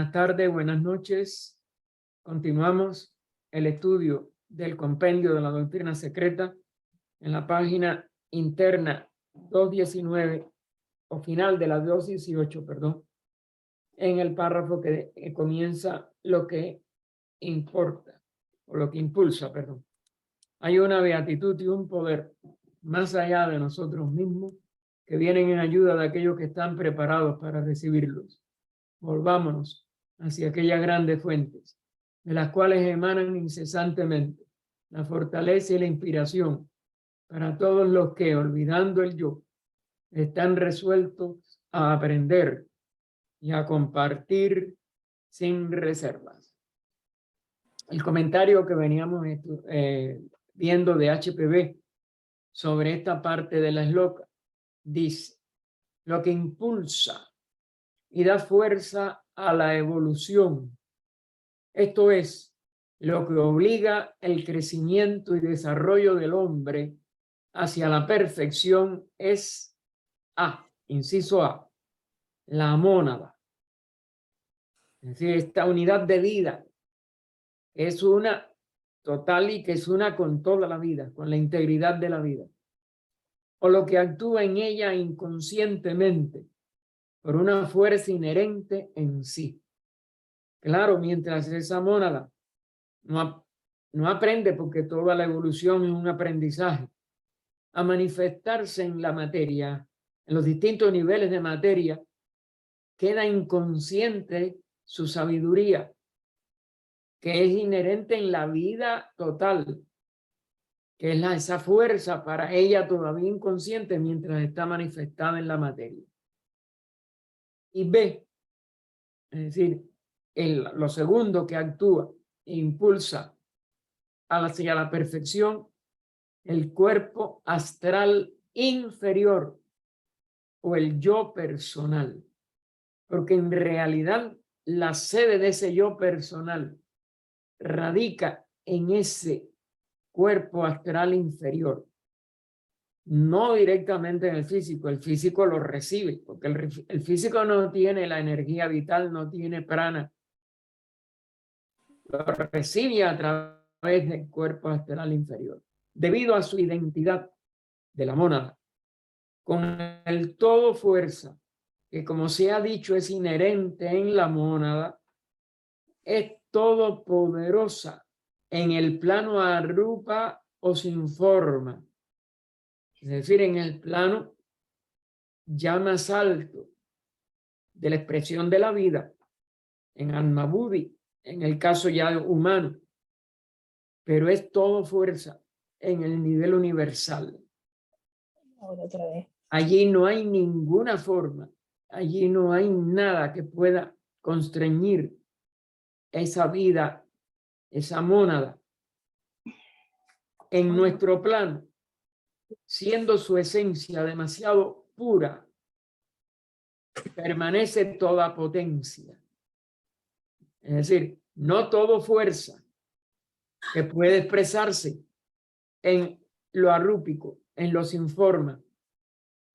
Buenas tardes, buenas noches. Continuamos el estudio del compendio de la doctrina secreta en la página interna 219 o final de la 218, perdón, en el párrafo que comienza lo que importa o lo que impulsa, perdón. Hay una beatitud y un poder más allá de nosotros mismos que vienen en ayuda de aquellos que están preparados para recibirlos. Volvámonos hacia aquellas grandes fuentes, de las cuales emanan incesantemente la fortaleza y la inspiración para todos los que, olvidando el yo, están resueltos a aprender y a compartir sin reservas. El comentario que veníamos viendo de HPB sobre esta parte de la esloca dice: lo que impulsa y da fuerza a la evolución, esto es, lo que obliga el crecimiento y desarrollo del hombre hacia la perfección, es inciso A, la mónada. Es decir, esta unidad de vida es una total y que es una con toda la vida, con la integridad de la vida. O lo que actúa en ella inconscientemente por una fuerza inherente en sí. Claro, mientras esa mónada no aprende, porque toda la evolución es un aprendizaje, a manifestarse en la materia, en los distintos niveles de materia, queda inconsciente su sabiduría, que es inherente en la vida total, que es esa fuerza para ella todavía inconsciente mientras está manifestada en la materia. Y B, es decir, lo segundo que actúa e impulsa hacia la perfección, el cuerpo astral inferior o el yo personal, porque en realidad la sede de ese yo personal radica en ese cuerpo astral inferior, no directamente en el físico lo recibe, porque el físico no tiene la energía vital, no tiene prana, lo recibe a través del cuerpo astral inferior, debido a su identidad de la mónada, con el todo fuerza, que como se ha dicho es inherente en la mónada, es todopoderosa en el plano arrupa o sin forma, es decir, en el plano ya más alto de la expresión de la vida, en Atma Buddhi, en el caso ya humano, pero es todo fuerza en el nivel universal. Ahora otra vez. Allí no hay ninguna forma, allí no hay nada que pueda constreñir esa vida, esa mónada. En nuestro plano, siendo su esencia demasiado pura, permanece toda potencia. Es decir, no todo fuerza que puede expresarse en lo arrúpico, en lo sin forma,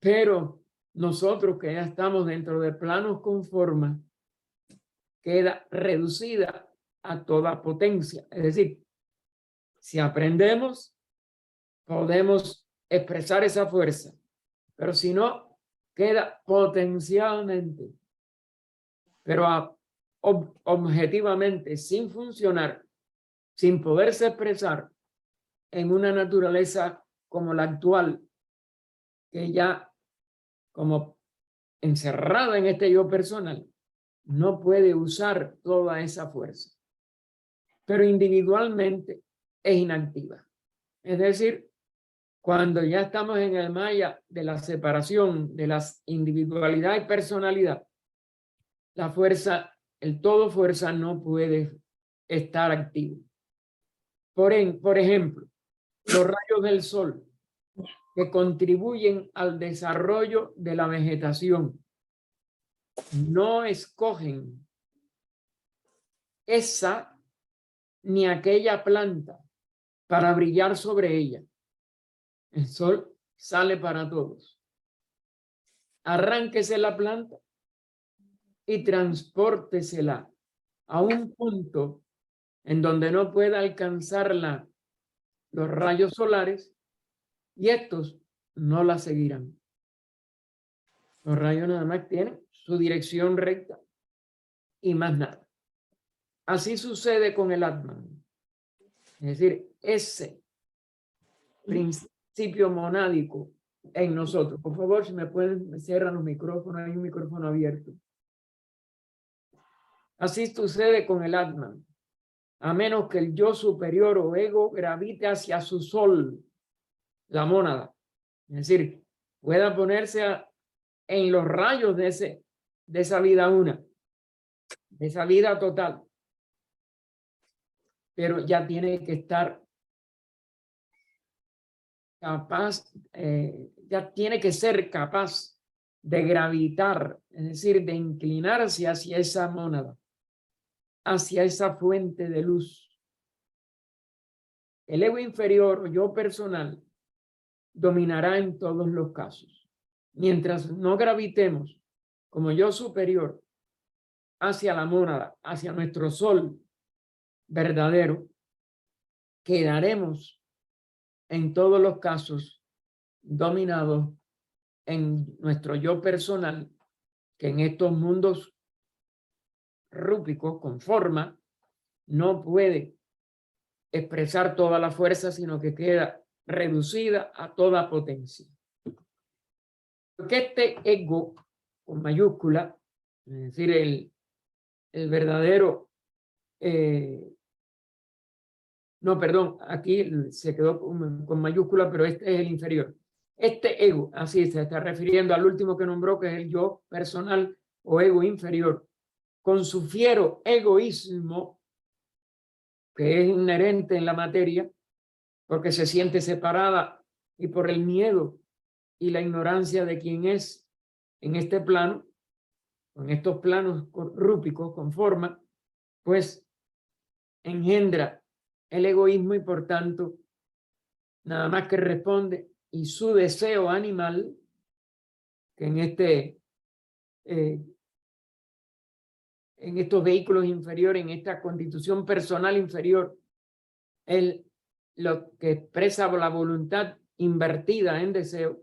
pero nosotros que ya estamos dentro de planos con forma, queda reducida a toda potencia. Es decir, si aprendemos, podemos expresar esa fuerza, pero si no, queda potencialmente, pero objetivamente, sin funcionar, sin poderse expresar en una naturaleza como la actual, que ya como encerrada en este yo personal, no puede usar toda esa fuerza, pero individualmente es inactiva. Es decir, cuando ya estamos en el maya de la separación de las individualidad y personalidad, la fuerza, el todo fuerza no puede estar activo. Por ejemplo, los rayos del sol que contribuyen al desarrollo de la vegetación no escogen esa ni aquella planta para brillar sobre ella. El sol sale para todos. Arránquese la planta y transpórtesela a un punto en donde no pueda alcanzarla los rayos solares y estos no la seguirán. Los rayos nada más tienen su dirección recta y más nada. Así sucede con el Atman. Es decir, ese principio monádico en nosotros. Por favor, si me pueden, me cierran los micrófonos, hay un micrófono abierto. Así sucede con el Atman. A menos que el yo superior o ego gravite hacia su sol, la mónada. Es decir, pueda ponerse en los rayos de esa vida una, de esa vida total. Pero ya tiene que estar capaz, ya tiene que ser capaz de gravitar, es decir, de inclinarse hacia esa mónada, hacia esa fuente de luz. El ego inferior o yo personal dominará en todos los casos. Mientras no gravitemos como yo superior hacia la mónada, hacia nuestro sol verdadero, quedaremos en todos los casos dominados en nuestro yo personal, que en estos mundos rúpicos con forma no puede expresar toda la fuerza, sino que queda reducida a toda potencia. Porque este ego con mayúscula, es decir, el verdadero, no, perdón, aquí se quedó con mayúscula, pero este es el inferior. Este ego, así se está refiriendo al último que nombró, que es el yo personal o ego inferior, con su fiero egoísmo, que es inherente en la materia, porque se siente separada y por el miedo y la ignorancia de quién es en este plano, en estos planos rúpicos con forma, pues engendra el egoísmo y por tanto nada más que responde y su deseo animal, que en estos vehículos inferiores, en esta constitución personal inferior, lo que expresa la voluntad invertida en deseo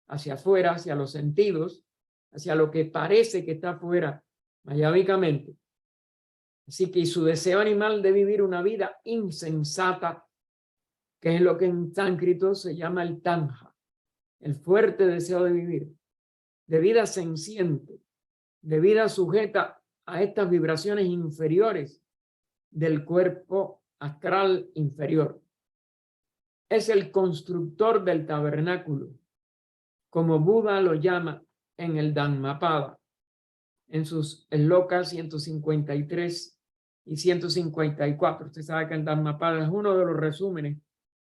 hacia afuera, hacia los sentidos, hacia lo que parece que está afuera mayávicamente. Así que su deseo animal de vivir una vida insensata, que es lo que en sánscrito se llama el tanja, el fuerte deseo de vivir, de vida senciente, de vida sujeta a estas vibraciones inferiores del cuerpo astral inferior. Es el constructor del tabernáculo, como Buda lo llama en el Dhammapada, en sus slokas 153 y 154. Usted sabe que el Dhammapada es uno de los resúmenes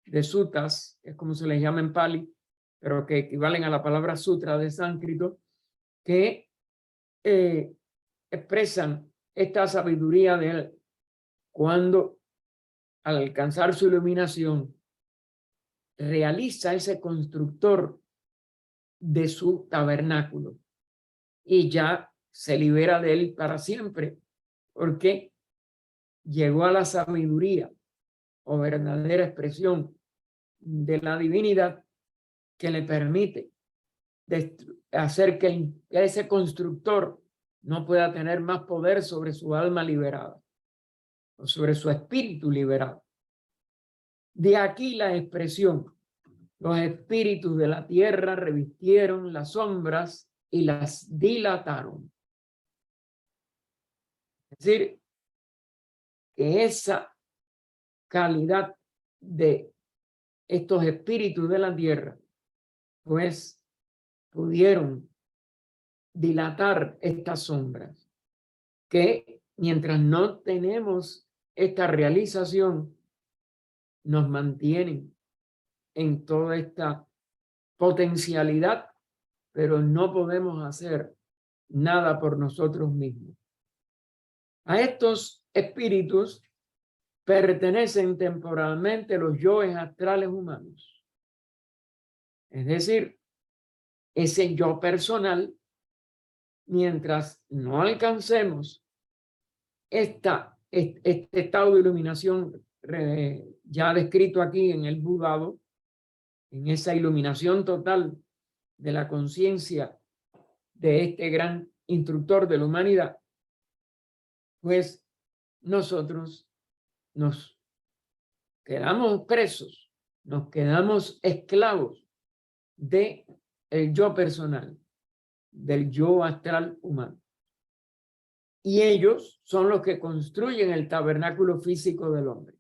de suttas, es como se les llama en Pali, pero que equivalen a la palabra sutra de sánscrito, que expresan esta sabiduría de él cuando al alcanzar su iluminación realiza ese constructor de su tabernáculo y ya se libera de él para siempre, porque llegó a la sabiduría o verdadera expresión de la divinidad que le permite hacer que ese constructor no pueda tener más poder sobre su alma liberada o sobre su espíritu liberado. De aquí la expresión: los espíritus de la tierra revistieron las sombras y las dilataron. Es decir, que esa calidad de estos espíritus de la tierra, pues pudieron dilatar estas sombras, que mientras no tenemos esta realización, nos mantienen en toda esta potencialidad, pero no podemos hacer nada por nosotros mismos. A estos espíritus pertenecen temporalmente los yoes astrales humanos. Es decir, ese yo personal, mientras no alcancemos este estado de iluminación ya descrito aquí en el Buddha, en esa iluminación total de la conciencia de este gran instructor de la humanidad, pues nosotros nos quedamos presos, nos quedamos esclavos de el yo personal, del yo astral humano. Y ellos son los que construyen el tabernáculo físico del hombre.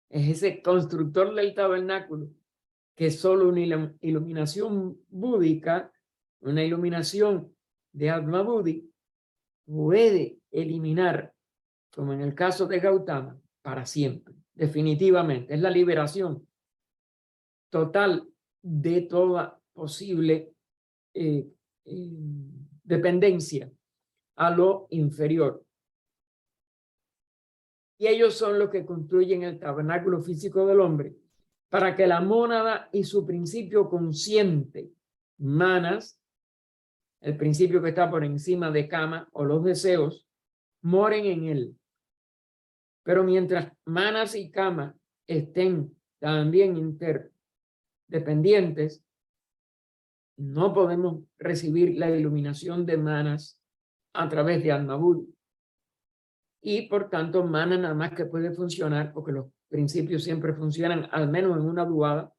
Es ese constructor del tabernáculo que solo una iluminación búdica, una iluminación de Atma Buddhi, puede eliminar, como en el caso de Gautama, para siempre, definitivamente. Es la liberación total de toda posible dependencia a lo inferior. Y ellos son los que construyen el tabernáculo físico del hombre para que la mónada y su principio consciente, manas, el principio que está por encima de kama o los deseos, moren en él. Pero mientras manas y kama estén también interdependientes, no podemos recibir la iluminación de manas a través de Atma Buddhi. Y por tanto, mana nada más que puede funcionar, porque los principios siempre funcionan al menos en una duada.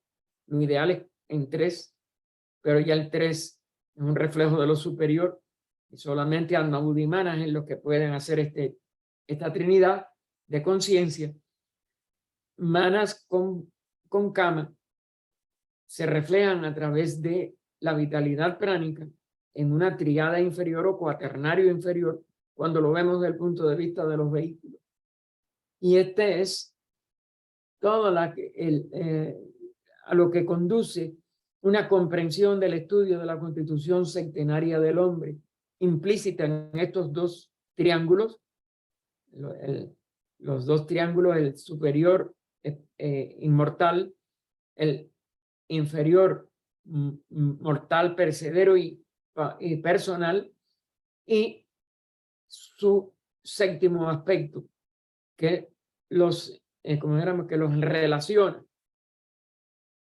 Lo ideal es en 3, pero ya el 3 es un reflejo de lo superior y solamente Atma Buddhi y manas es lo que pueden hacer esta trinidad de conciencia. Manas con kama se reflejan a través de la vitalidad pránica en una triada inferior o cuaternario inferior, cuando lo vemos desde el punto de vista de los vehículos. Y este es todo a lo que conduce una comprensión del estudio de la constitución sectenaria del hombre, implícita en estos dos triángulos, los dos triángulos, el superior inmortal, el inferior mortal, perecedero y personal, y su séptimo aspecto, que que los relaciona.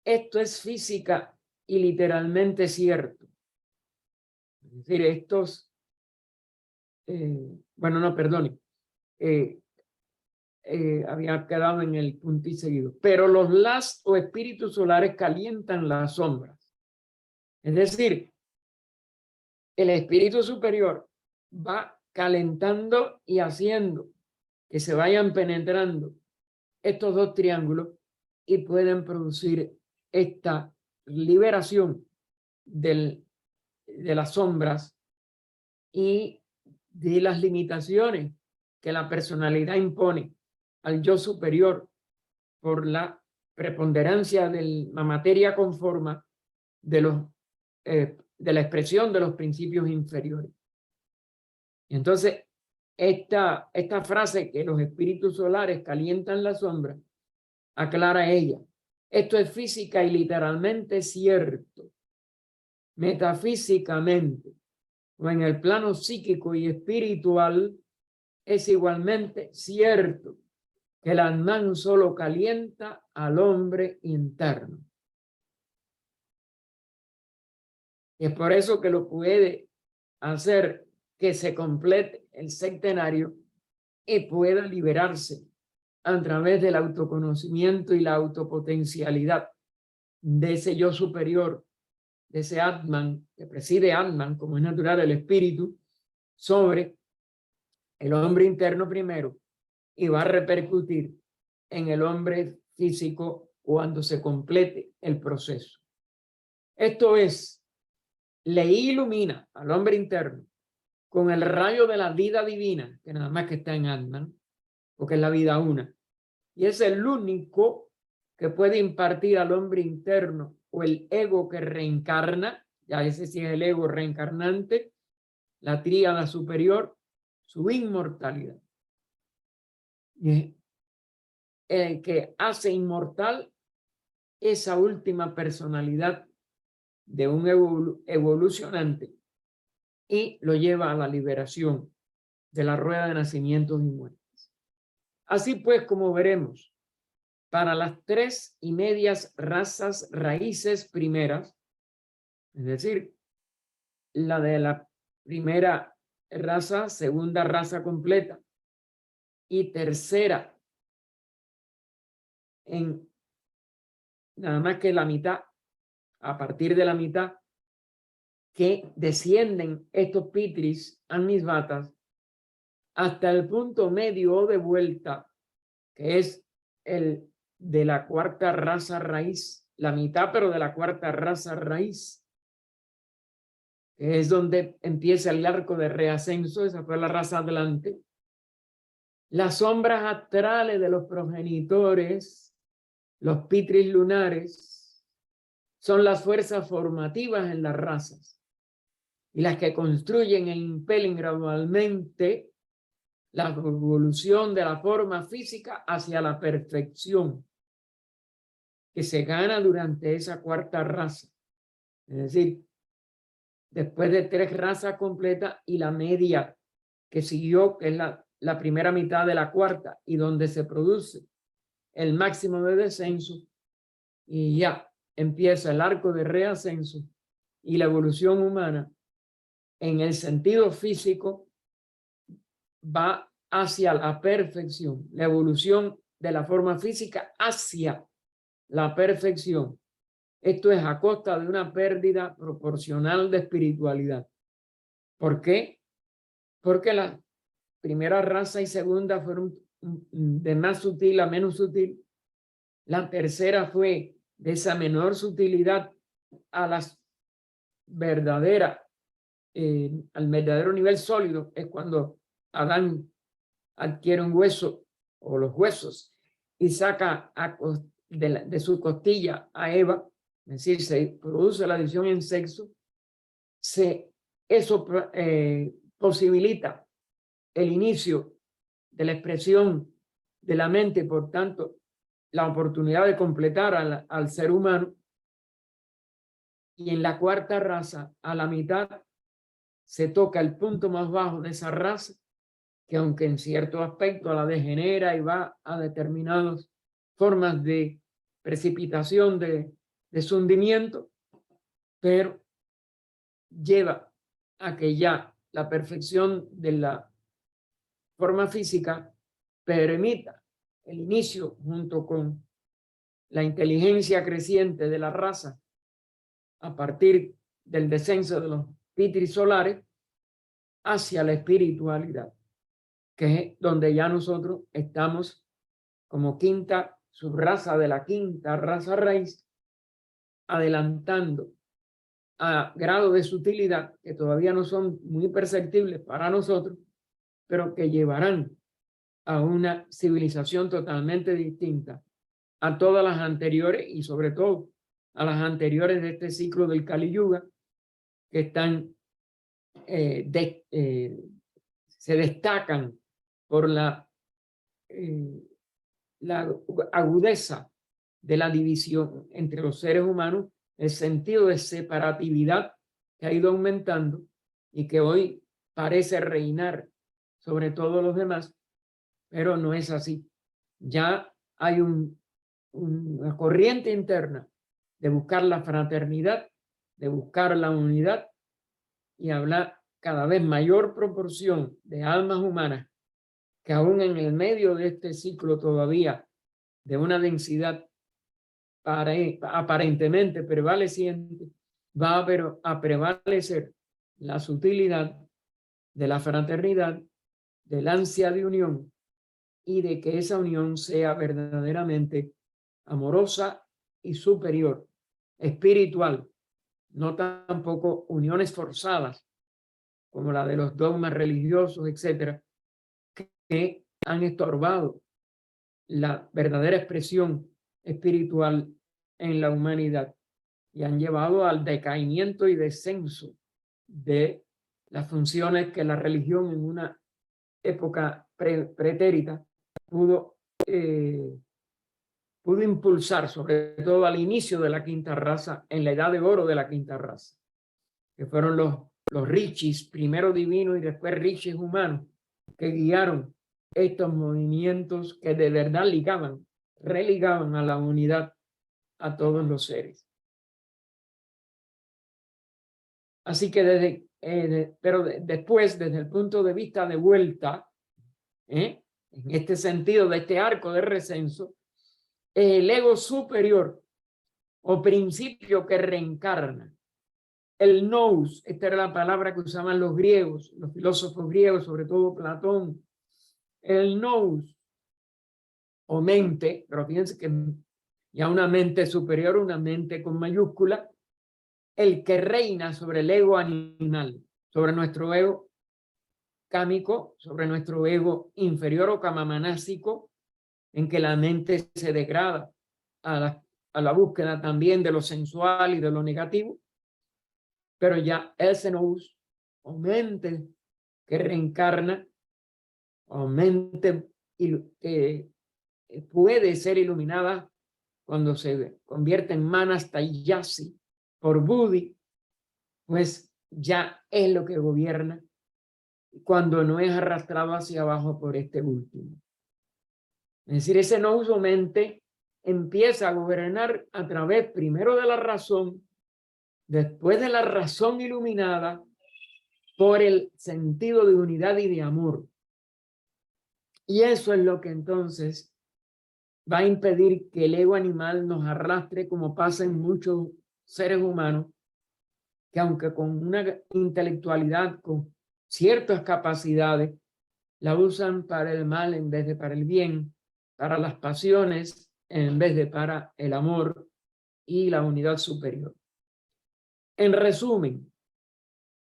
Esto es física y literalmente cierto. Es decir, estos, bueno, no, perdone, había quedado en el punto y seguido, pero los las o espíritus solares calientan las sombras. Es decir, el espíritu superior va calentando y haciendo que se vayan penetrando estos dos triángulos y pueden producir esta liberación de las sombras y de las limitaciones que la personalidad impone al yo superior por la preponderancia de la materia conforma de la expresión de los principios inferiores. Y entonces, esta frase que los espíritus solares calientan la sombra, aclara ella. Esto es física y literalmente cierto. Metafísicamente, o en el plano psíquico y espiritual, es igualmente cierto que el Atman solo calienta al hombre interno. Y es por eso que lo puede hacer que se complete el sectenario y pueda liberarse a través del autoconocimiento y la autopotencialidad de ese yo superior, de ese Atman, que preside Atman, como es natural el espíritu, sobre el hombre interno primero, y va a repercutir en el hombre físico cuando se complete el proceso. Esto es, le ilumina al hombre interno con el rayo de la vida divina, que nada más que está en Atman, porque es la vida una. Y es el único que puede impartir al hombre interno o el ego que reencarna, ya ese sí es el ego reencarnante, la tríada superior, su inmortalidad. Y es el que hace inmortal esa última personalidad de un evolucionante y lo lleva a la liberación de la rueda de nacimientos y muertes. Así pues, como veremos, para las 3 razas raíces primeras, es decir, la de la primera raza, segunda raza completa y tercera en nada más que la mitad, a partir de la mitad, que descienden estos pitris amisvatas hasta el punto medio o de vuelta, que es el de la cuarta raza raíz, la mitad pero de la cuarta raza raíz, que es donde empieza el arco de reascenso, esa fue la raza adelante. Las sombras astrales de los progenitores, los pitris lunares, son las fuerzas formativas en las razas y las que construyen e impelen gradualmente la evolución de la forma física hacia la perfección que se gana durante esa cuarta raza. Es decir, después de 3 razas completas y la media que siguió, que es la primera mitad de la cuarta y donde se produce el máximo de descenso, y ya empieza el arco de reascenso y la evolución humana en el sentido físico va hacia la perfección, la evolución de la forma física hacia la perfección. Esto es a costa de una pérdida proporcional de espiritualidad. ¿Por qué? Porque la primera raza y segunda fueron de más sutil a menos sutil. La tercera fue de esa menor sutilidad a las verdaderas, al verdadero nivel sólido, es cuando Adán adquiere un hueso o los huesos y saca de su costilla a Eva, es decir, se produce la división en sexo, eso posibilita el inicio de la expresión de la mente, por tanto, la oportunidad de completar al ser humano. Y en la cuarta raza, a la mitad, se toca el punto más bajo de esa raza, que aunque en cierto aspecto la degenera y va a determinadas formas de precipitación, de su hundimiento, pero lleva a que ya la perfección de la forma física permita el inicio, junto con la inteligencia creciente de la raza, a partir del descenso de los pitris solares, hacia la espiritualidad, que es donde ya nosotros estamos como quinta subraza de la quinta raza raíz, adelantando a grado de sutilidad que todavía no son muy perceptibles para nosotros, pero que llevarán a una civilización totalmente distinta a todas las anteriores y sobre todo a las anteriores de este ciclo del Kali Yuga, que están se destacan por la agudeza de la división entre los seres humanos, el sentido de separatividad que ha ido aumentando y que hoy parece reinar sobre todos los demás, pero no es así. Ya hay una corriente interna de buscar la fraternidad, de buscar la unidad y hablar cada vez mayor proporción de almas humanas que aún en el medio de este ciclo todavía de una densidad aparentemente prevaleciente, va a prevalecer la sutilidad de la fraternidad, del ansia de unión y de que esa unión sea verdaderamente amorosa y superior, espiritual, no tampoco uniones forzadas como la de los dogmas religiosos, etcétera, que han estorbado la verdadera expresión espiritual en la humanidad y han llevado al decaimiento y descenso de las funciones que la religión en una época pretérita pudo impulsar, sobre todo al inicio de la quinta raza, en la edad de oro de la quinta raza, que fueron los rishis, primero divinos y después rishis humanos, que guiaron estos movimientos que de verdad religaban a la unidad a todos los seres. Así que después, desde el punto de vista de vuelta, en este sentido de este arco de recenso, el ego superior o principio que reencarna, el nous, esta era la palabra que usaban los griegos, los filósofos griegos, sobre todo Platón, el nous o mente, pero fíjense que ya una mente superior, una mente con mayúscula, el que reina sobre el ego animal, sobre nuestro ego cámico, sobre nuestro ego inferior o kamamanásico, en que la mente se degrada a la búsqueda también de lo sensual y de lo negativo, pero ya ese nous, o mente que reencarna, o mente que puede ser iluminada cuando se convierte en manas taiyasi por Budi, pues ya es lo que gobierna cuando no es arrastrado hacia abajo por este último. Es decir, ese no uso mente empieza a gobernar a través primero de la razón, después de la razón iluminada por el sentido de unidad y de amor. Y eso es lo que entonces va a impedir que el ego animal nos arrastre, como pasa en muchos seres humanos, que aunque con una intelectualidad, con ciertas capacidades, la usan para el mal en vez de para el bien, para las pasiones en vez de para el amor y la unidad superior. En resumen,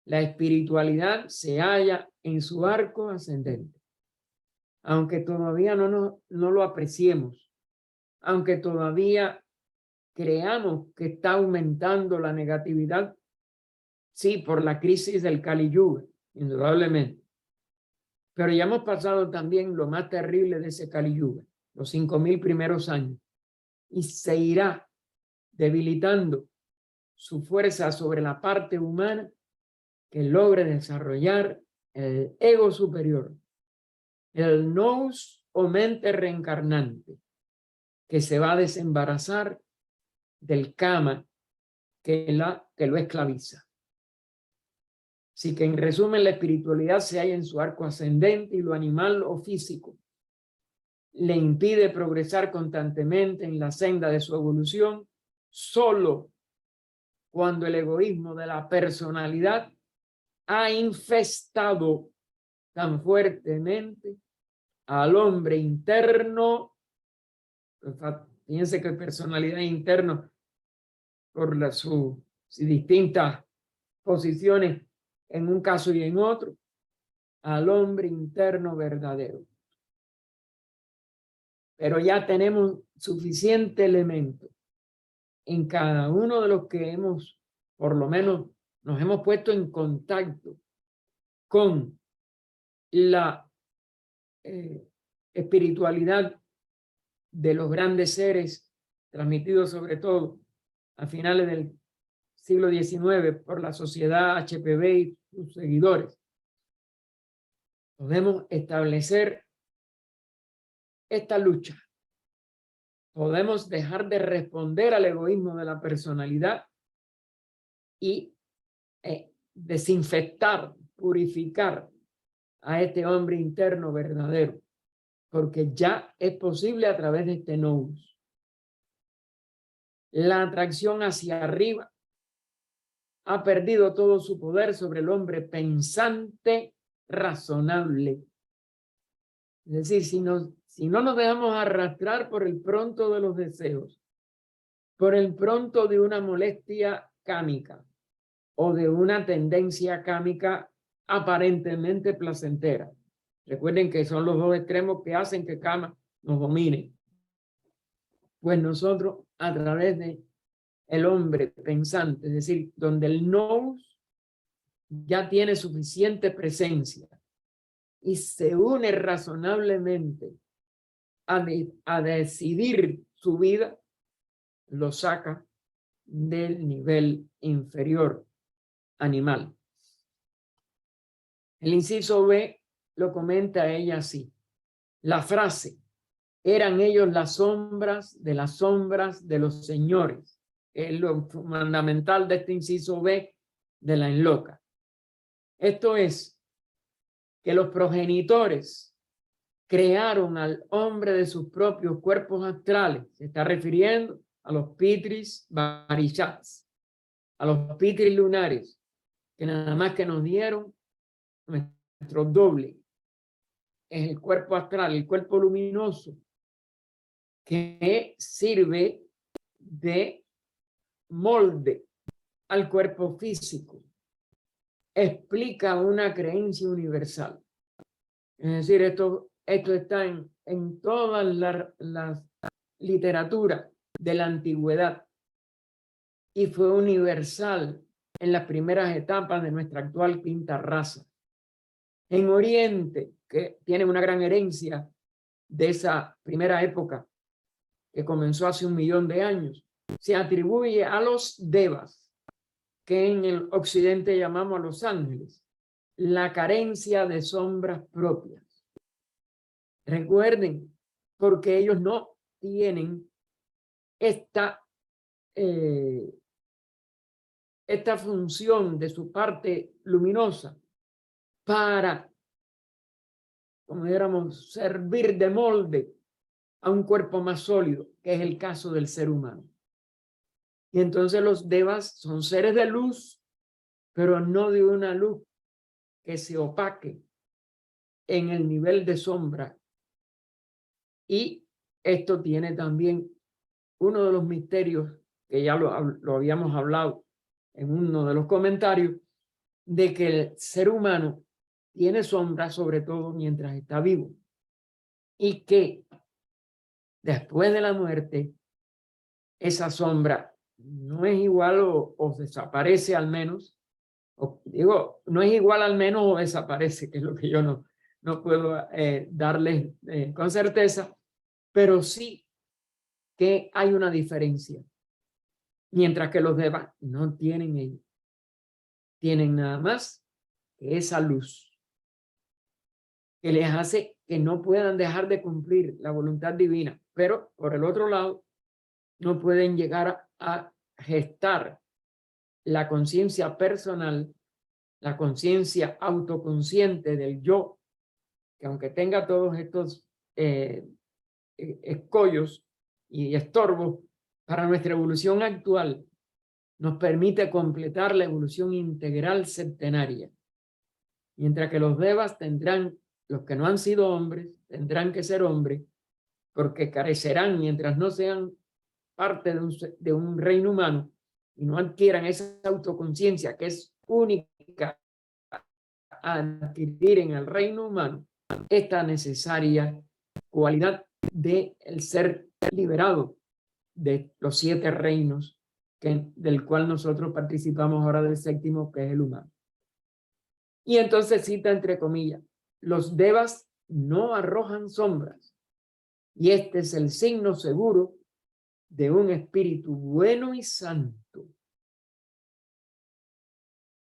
la espiritualidad se halla en su arco ascendente. Aunque todavía no lo apreciemos, aunque todavía creamos que está aumentando la negatividad, sí, por la crisis del Kali Yuga, indudablemente. Pero ya hemos pasado también lo más terrible de ese Kali Yuga, los 5.000 primeros años, y se irá debilitando su fuerza sobre la parte humana que logre desarrollar el ego superior, el nous o mente reencarnante, que se va a desembarazar del kama que lo esclaviza. Así que en resumen, la espiritualidad se halla en su arco ascendente y lo animal o físico le impide progresar constantemente en la senda de su evolución solo cuando el egoísmo de la personalidad ha infestado tan fuertemente al hombre interno. Fíjense que personalidad interna por sus distintas posiciones en un caso y en otro, al hombre interno verdadero. Pero ya tenemos suficiente elemento en cada uno de los que por lo menos nos hemos puesto en contacto con la espiritualidad de los grandes seres transmitidos sobre todo a finales del siglo XIX por la sociedad HPV y sus seguidores. Podemos establecer esta lucha. Podemos dejar de responder al egoísmo de la personalidad y desinfectar, purificar a este hombre interno verdadero, porque ya es posible a través de este nous. La atracción hacia arriba ha perdido todo su poder sobre el hombre pensante, razonable. Es decir, si no nos dejamos arrastrar por el pronto de los deseos, por el pronto de una molestia cámica o de una tendencia cámica aparentemente placentera. Recuerden que son los dos extremos que hacen que Kama nos domine. Pues nosotros, a través de el hombre pensante, es decir, donde el nous ya tiene suficiente presencia y se une razonablemente a decidir su vida, lo saca del nivel inferior animal. El inciso B lo comenta ella así. La frase, eran ellos las sombras de los señores. Es lo fundamental de este inciso B de la enloca. Esto es que los progenitores crearon al hombre de sus propios cuerpos astrales. Se está refiriendo a los pitris varishats, a los pitris lunares, que nada más que nos dieron nuestro doble. Es el cuerpo astral, el cuerpo luminoso, que sirve de molde al cuerpo físico. Explica una creencia universal. Es decir, esto está en toda la literatura de la antigüedad y fue universal en las primeras etapas de nuestra actual quinta raza. En Oriente, que tiene una gran herencia de esa primera época, que comenzó hace 1.000.000 de años, se atribuye a los devas, que en el occidente llamamos a los ángeles, la carencia de sombras propias. Recuerden, porque ellos no tienen esta función de su parte luminosa para, como dijéramos, servir de molde a un cuerpo más sólido, que es el caso del ser humano. Y entonces los devas son seres de luz, pero no de una luz que se opaque en el nivel de sombra. Y esto tiene también uno de los misterios que ya lo habíamos hablado en uno de los comentarios, de que el ser humano tiene sombra sobre todo mientras está vivo y que después de la muerte esa sombra no es igual o desaparece al menos, no es igual al menos o desaparece, que es lo que yo no puedo darles con certeza, pero sí que hay una diferencia. Mientras que los devas no tienen ello. Tienen nada más que esa luz que les hace que no puedan dejar de cumplir la voluntad divina, pero por el otro lado no pueden llegar a gestar la conciencia personal, la conciencia autoconsciente del yo, que aunque tenga todos estos escollos y estorbos para nuestra evolución actual, nos permite completar la evolución integral septenaria. Mientras que los devas tendrán, los que no han sido hombres, tendrán que ser hombres, porque carecerán mientras no sean parte de un reino humano y no adquieran esa autoconciencia que es única a adquirir en el reino humano, esta necesaria cualidad de el ser liberado de los 7 reinos del cual nosotros participamos ahora del 7º, que es el humano. Y entonces cita entre comillas, los devas no arrojan sombras y este es el signo seguro de un espíritu bueno y santo.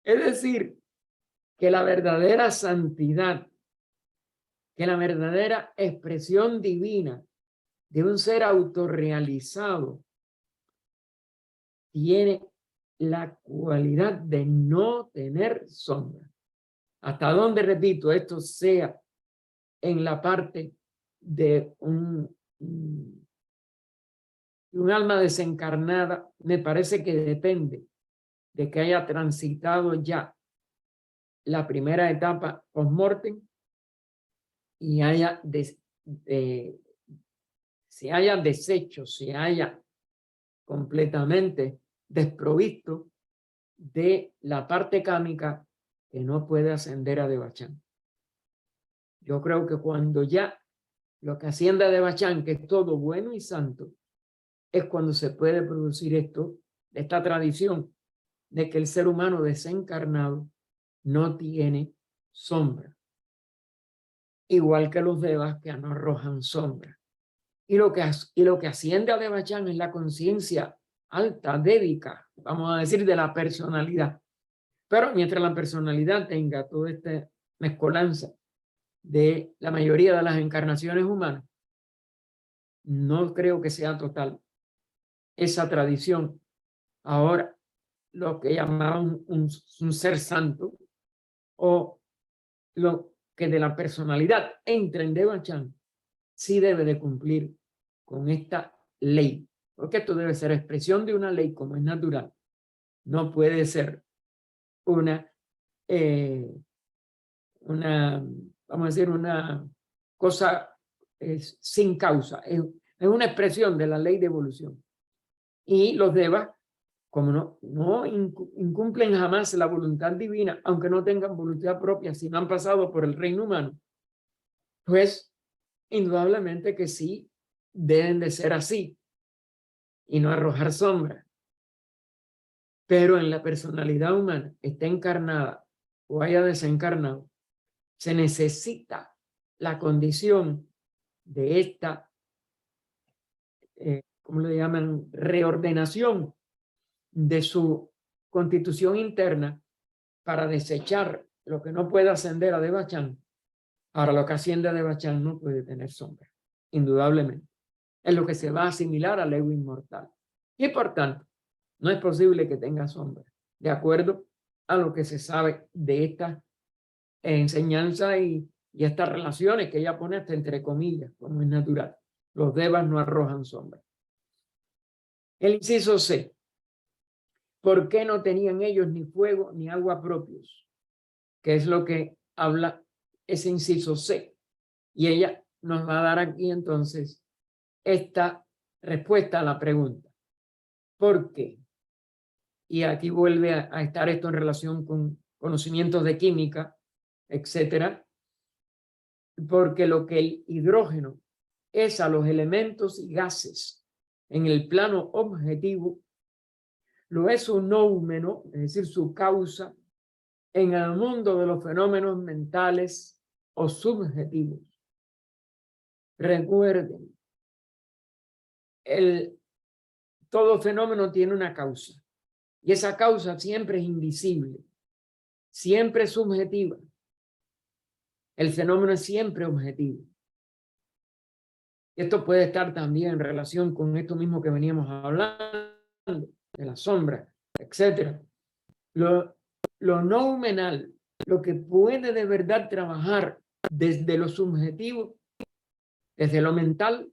Es decir, que la verdadera santidad, que la verdadera expresión divina de un ser autorrealizado tiene la cualidad de no tener sombra. Hasta donde, repito, esto sea en la parte de un alma desencarnada, me parece que depende de que haya transitado ya la primera etapa post-mortem y se haya deshecho, se haya completamente desprovisto de la parte kámica que no puede ascender a Devachan. Yo creo que cuando ya lo que asciende a Devachan, que es todo bueno y santo, es cuando se puede producir esta tradición de que el ser humano desencarnado no tiene sombra. Igual que los devas que no arrojan sombra. Y lo que asciende a Devachan es la conciencia alta, dédica, vamos a decir, de la personalidad. Pero mientras la personalidad tenga toda esta mezcolanza de la mayoría de las encarnaciones humanas. No creo que sea total esa tradición. Ahora, lo que llamaban un ser santo, o lo que de la personalidad entra en Devachan, sí debe de cumplir con esta ley, porque esto debe ser expresión de una ley como es natural. No puede ser una, vamos a decir, una cosa sin causa. Es una expresión de la ley de evolución. Y los devas, como no incumplen jamás la voluntad divina, aunque no tengan voluntad propia, si no han pasado por el reino humano, pues indudablemente que sí deben de ser así y no arrojar sombra. Pero en la personalidad humana, esté encarnada o haya desencarnado, se necesita la condición de esta, ¿cómo le llaman? Reordenación de su constitución interna para desechar lo que no puede ascender a Devachan. Ahora, lo que asciende a Devachan no puede tener sombra, indudablemente. Es lo que se va a asimilar al ego inmortal. Y por tanto, no es posible que tenga sombra, de acuerdo a lo que se sabe de esta enseñanza y estas relaciones que ella pone hasta entre comillas, como es natural. Los devas no arrojan sombra. El inciso C. ¿Por qué no tenían ellos ni fuego ni agua propios? Que es lo que habla ese inciso C. Y ella nos va a dar aquí entonces esta respuesta a la pregunta. ¿Por qué? Y aquí vuelve a estar esto en relación con conocimientos de química, etcétera. Porque lo que el hidrógeno es a los elementos y gases en el plano objetivo, lo es su noumeno, es decir, su causa, en el mundo de los fenómenos mentales o subjetivos. Recuerden, todo fenómeno tiene una causa y esa causa siempre es invisible, siempre es subjetiva. El fenómeno es siempre objetivo. Esto puede estar también en relación con esto mismo que veníamos hablando, de la sombra, etc. Lo noumenal, lo que puede de verdad trabajar desde lo subjetivo, desde lo mental,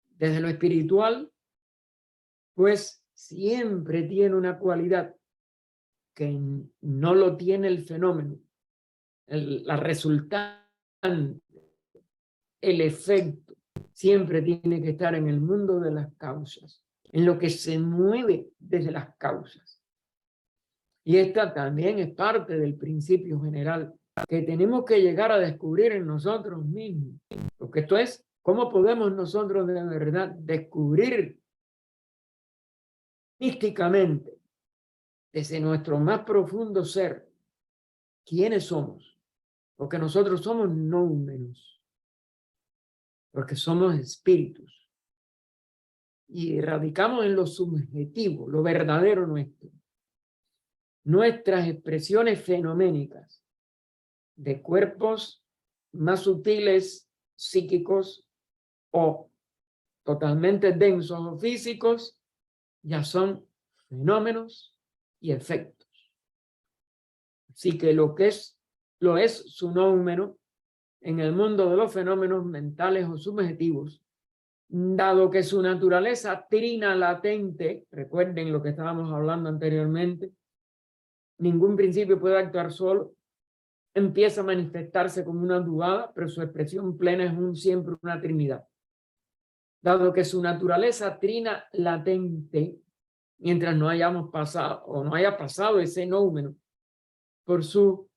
desde lo espiritual, pues siempre tiene una cualidad que no lo tiene el fenómeno, la resultante, el efecto, siempre tiene que estar en el mundo de las causas, en lo que se mueve desde las causas. Y esta también es parte del principio general que tenemos que llegar a descubrir en nosotros mismos. Porque esto es, ¿cómo podemos nosotros de verdad descubrir místicamente, desde nuestro más profundo ser, quiénes somos? Porque nosotros somos números, porque somos espíritus. Y radicamos en lo subjetivo, lo verdadero nuestro. Nuestras expresiones fenoménicas de cuerpos más sutiles, psíquicos o totalmente densos o físicos, ya son fenómenos y efectos. Así que lo es su número en el mundo de los fenómenos mentales o subjetivos, dado que su naturaleza trina latente, recuerden lo que estábamos hablando anteriormente, ningún principio puede actuar solo, empieza a manifestarse como una duada, pero su expresión plena es siempre una trinidad. Dado que su naturaleza trina latente, mientras no hayamos pasado o no haya pasado ese número por su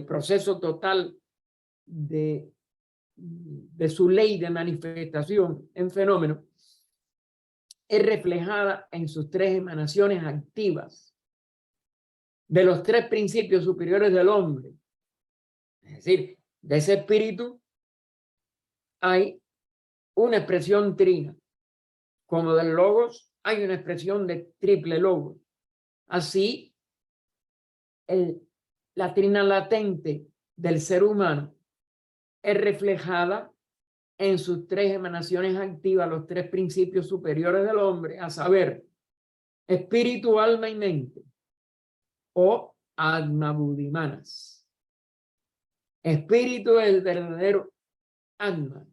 proceso total de su ley de manifestación en fenómeno, es reflejada en sus tres emanaciones activas de los tres principios superiores del hombre. Es decir, de ese espíritu hay una expresión trina, como del logos hay una expresión de triple logos. Así, la trina latente del ser humano es reflejada en sus tres emanaciones activas, los tres principios superiores del hombre, a saber, espíritu, alma y mente, o Atma Buddhimanas. Espíritu es el verdadero Atma.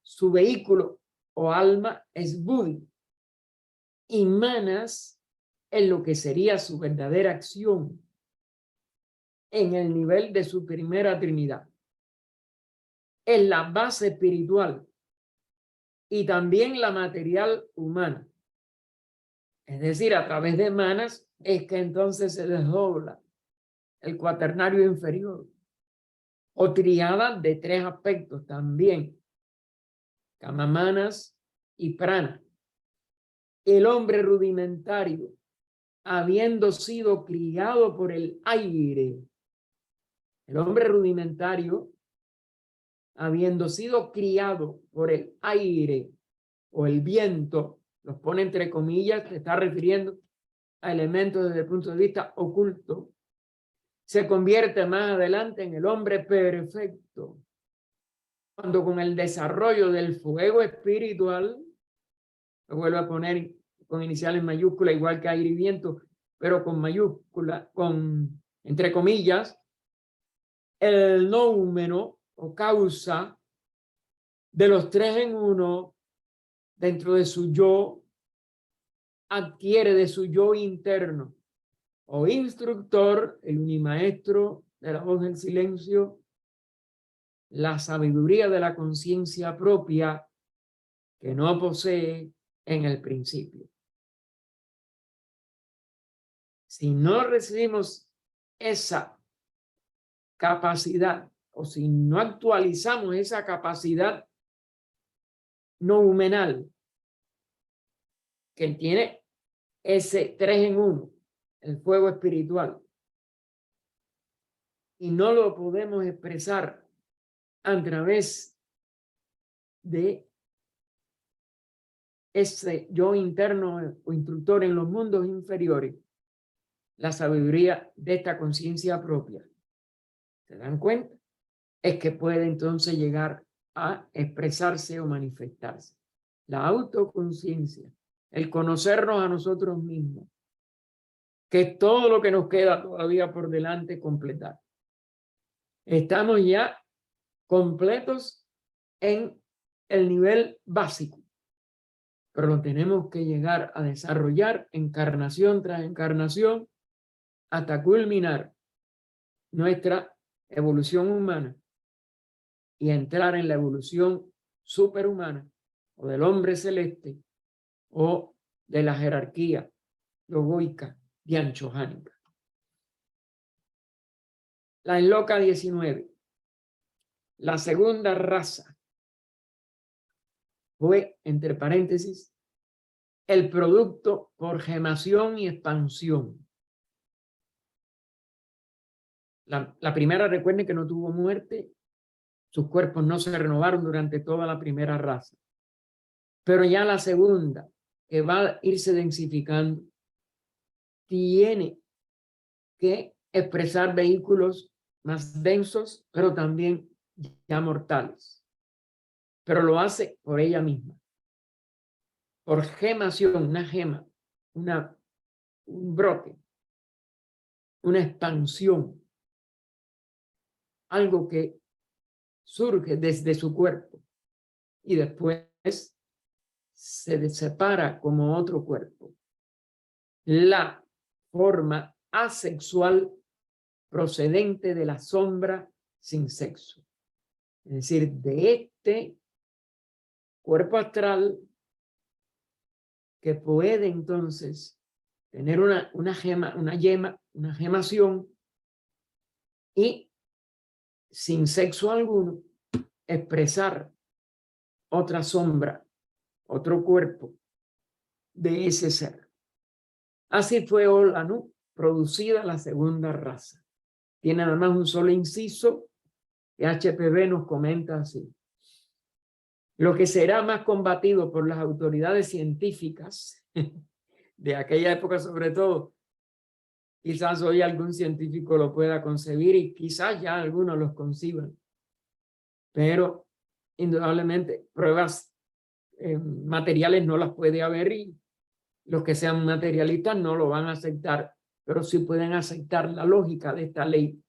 Su vehículo o alma es Buddhi. Y Manas es lo que sería su verdadera acción en el nivel de su primera Trinidad. Es la base espiritual y también la material humana. Es decir, a través de Manas es que entonces se desdobla el cuaternario inferior o triada de tres aspectos también, Kama, Manas y Prana. El hombre rudimentario, habiendo sido criado por el aire, el hombre rudimentario, habiendo sido criado por el aire o el viento, los pone entre comillas, se está refiriendo a elementos desde el punto de vista oculto, se convierte más adelante en el hombre perfecto, cuando con el desarrollo del fuego espiritual, lo vuelvo a poner con iniciales mayúsculas, igual que aire y viento, pero con mayúscula, con entre comillas, el noumeno o causa de los tres en uno dentro de su yo, adquiere de su yo interno o instructor, el unimaestro de la voz del silencio, la sabiduría de la conciencia propia que no posee en el principio. Si no recibimos esa capacidad o si no actualizamos esa capacidad noumenal que tiene ese 3 en 1, el fuego espiritual, y no lo podemos expresar a través de ese yo interno o instructor en los mundos inferiores, la sabiduría de esta conciencia propia, ¿se dan cuenta? Es que puede entonces llegar a expresarse o manifestarse. La autoconciencia, el conocernos a nosotros mismos, que es todo lo que nos queda todavía por delante completar. Estamos ya completos en el nivel básico, pero lo tenemos que llegar a desarrollar encarnación tras encarnación hasta culminar nuestra evolución humana y entrar en la evolución superhumana o del hombre celeste o de la jerarquía yogoica dianchohánica. La enloca 19. La segunda raza fue, entre paréntesis, el producto por gemación y expansión. La primera, recuerden que no tuvo muerte, sus cuerpos no se renovaron durante toda la primera raza. Pero ya la segunda, que va a irse densificando, tiene que expresar vehículos más densos, pero también ya mortales. Pero lo hace por ella misma. Por gemación, una gema, un brote, una expansión, algo que surge desde su cuerpo y después se separa como otro cuerpo. La forma asexual procedente de la sombra sin sexo. Es decir, de este cuerpo astral que puede entonces tener una gemación y sin sexo alguno expresar otra sombra, otro cuerpo de ese ser. Así fue Olanu, producida la segunda raza. Tiene además un solo inciso que HPV nos comenta así. Lo que será más combatido por las autoridades científicas de aquella época, sobre todo, quizás hoy algún científico lo pueda concebir y quizás ya algunos los conciban, pero indudablemente pruebas materiales no las puede haber y los que sean materialistas no lo van a aceptar, pero sí pueden aceptar la lógica de esta ley.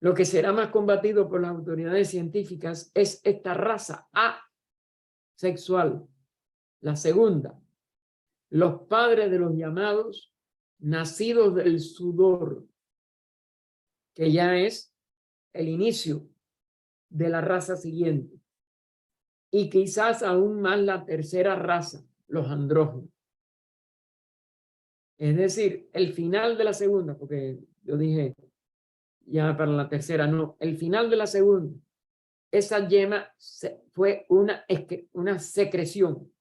Lo que será más combatido por las autoridades científicas es esta raza asexual. La segunda, los padres de los llamados nacidos del sudor, que ya es el inicio de la raza siguiente. Y quizás aún más la tercera raza, los andrógenos. Es decir, el final de la segunda, porque yo dije ya para la tercera, no, el final de la segunda, esa yema fue una secreción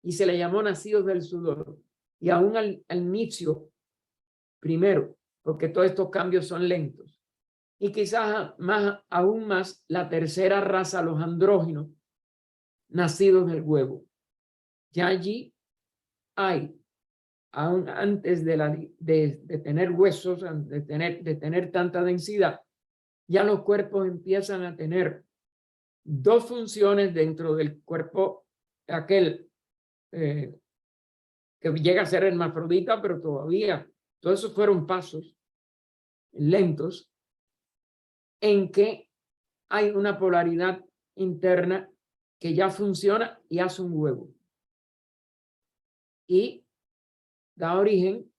y se le llamó nacidos del sudor. Y aún al inicio, primero, porque todos estos cambios son lentos. Y quizás aún más la tercera raza, los andrógenos, nacidos del huevo. Ya allí hay, aún antes de tener huesos, de tener tanta densidad, ya los cuerpos empiezan a tener dos funciones dentro del cuerpo, aquel que llega a ser hermafrodita, pero todavía, todos esos fueron pasos lentos en que hay una polaridad interna que ya funciona y hace un huevo. Y da origen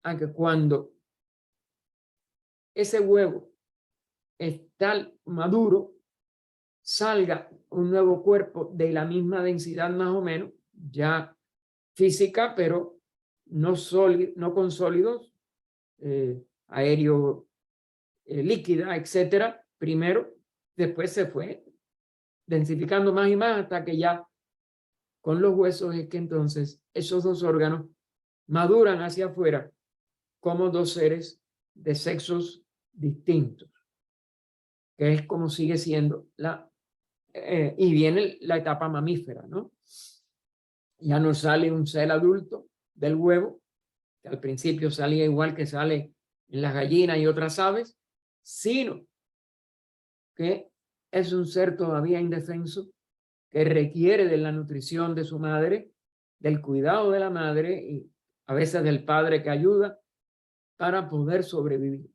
a que cuando ese huevo está maduro, salga un nuevo cuerpo de la misma densidad más o menos, ya física, pero no con sólidos, aéreo, líquida, etcétera, primero, después se fue densificando más y más hasta que ya con los huesos es que entonces esos dos órganos maduran hacia afuera como dos seres de sexos distintos, que es como sigue siendo y viene la etapa mamífera, ¿no? Ya no sale un ser adulto del huevo, que al principio salía igual que sale en las gallinas y otras aves, sino que es un ser todavía indefenso que requiere de la nutrición de su madre, del cuidado de la madre y a veces del padre que ayuda para poder sobrevivir.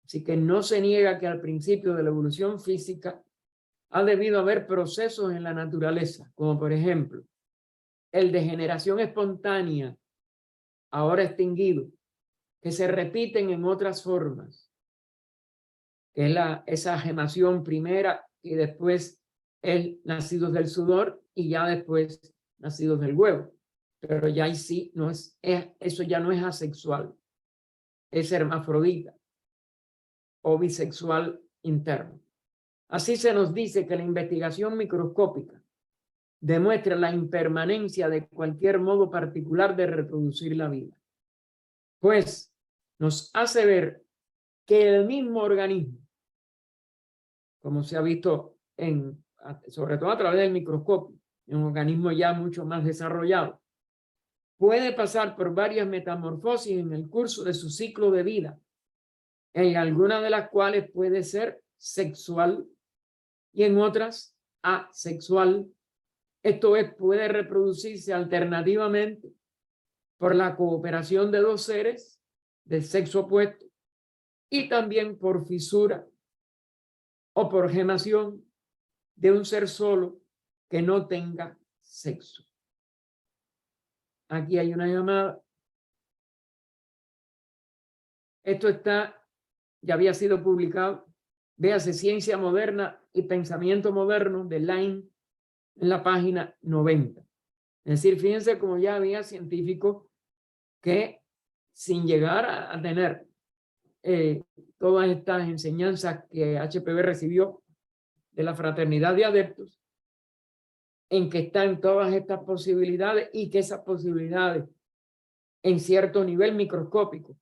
Así que no se niega que al principio de la evolución física ha debido haber procesos en la naturaleza, como por ejemplo el de generación espontánea, ahora extinguido, que se repiten en otras formas, que es esa gemación primera y después el nacidos del sudor y ya después nacidos del huevo. Pero ya ahí sí, eso ya no es asexual, es hermafrodita o bisexual interno. Así se nos dice que la investigación microscópica demuestra la impermanencia de cualquier modo particular de reproducir la vida, pues nos hace ver que el mismo organismo, como se ha visto sobre todo a través del microscopio, en un organismo ya mucho más desarrollado, puede pasar por varias metamorfosis en el curso de su ciclo de vida, en algunas de las cuales puede ser sexual y en otras asexual. Esto es, puede reproducirse alternativamente por la cooperación de dos seres del sexo opuesto y también por fisura o por gemación de un ser solo que no tenga sexo. Aquí hay una llamada. Esto ya había sido publicado. Véase Ciencia Moderna y Pensamiento Moderno de Line en la página 90. Es decir, fíjense como ya había científicos que sin llegar a tener todas estas enseñanzas que HPV recibió de la fraternidad de adeptos, en que están todas estas posibilidades y que esas posibilidades en cierto nivel microscópico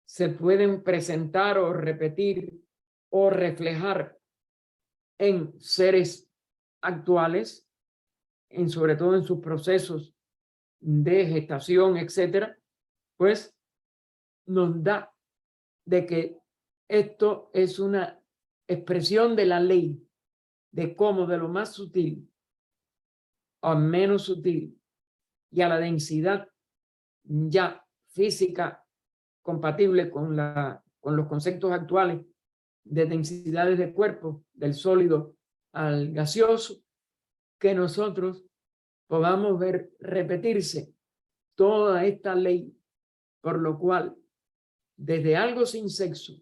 se pueden presentar o repetir o reflejar en seres actuales, sobre todo en sus procesos de gestación, etcétera, pues nos da de que esto es una expresión de la ley de cómo de lo más sutil a menos sutil y a la densidad ya física compatible con los conceptos actuales de densidades de cuerpo, del sólido al gaseoso, que nosotros podamos ver repetirse toda esta ley, por lo cual desde algo sin sexo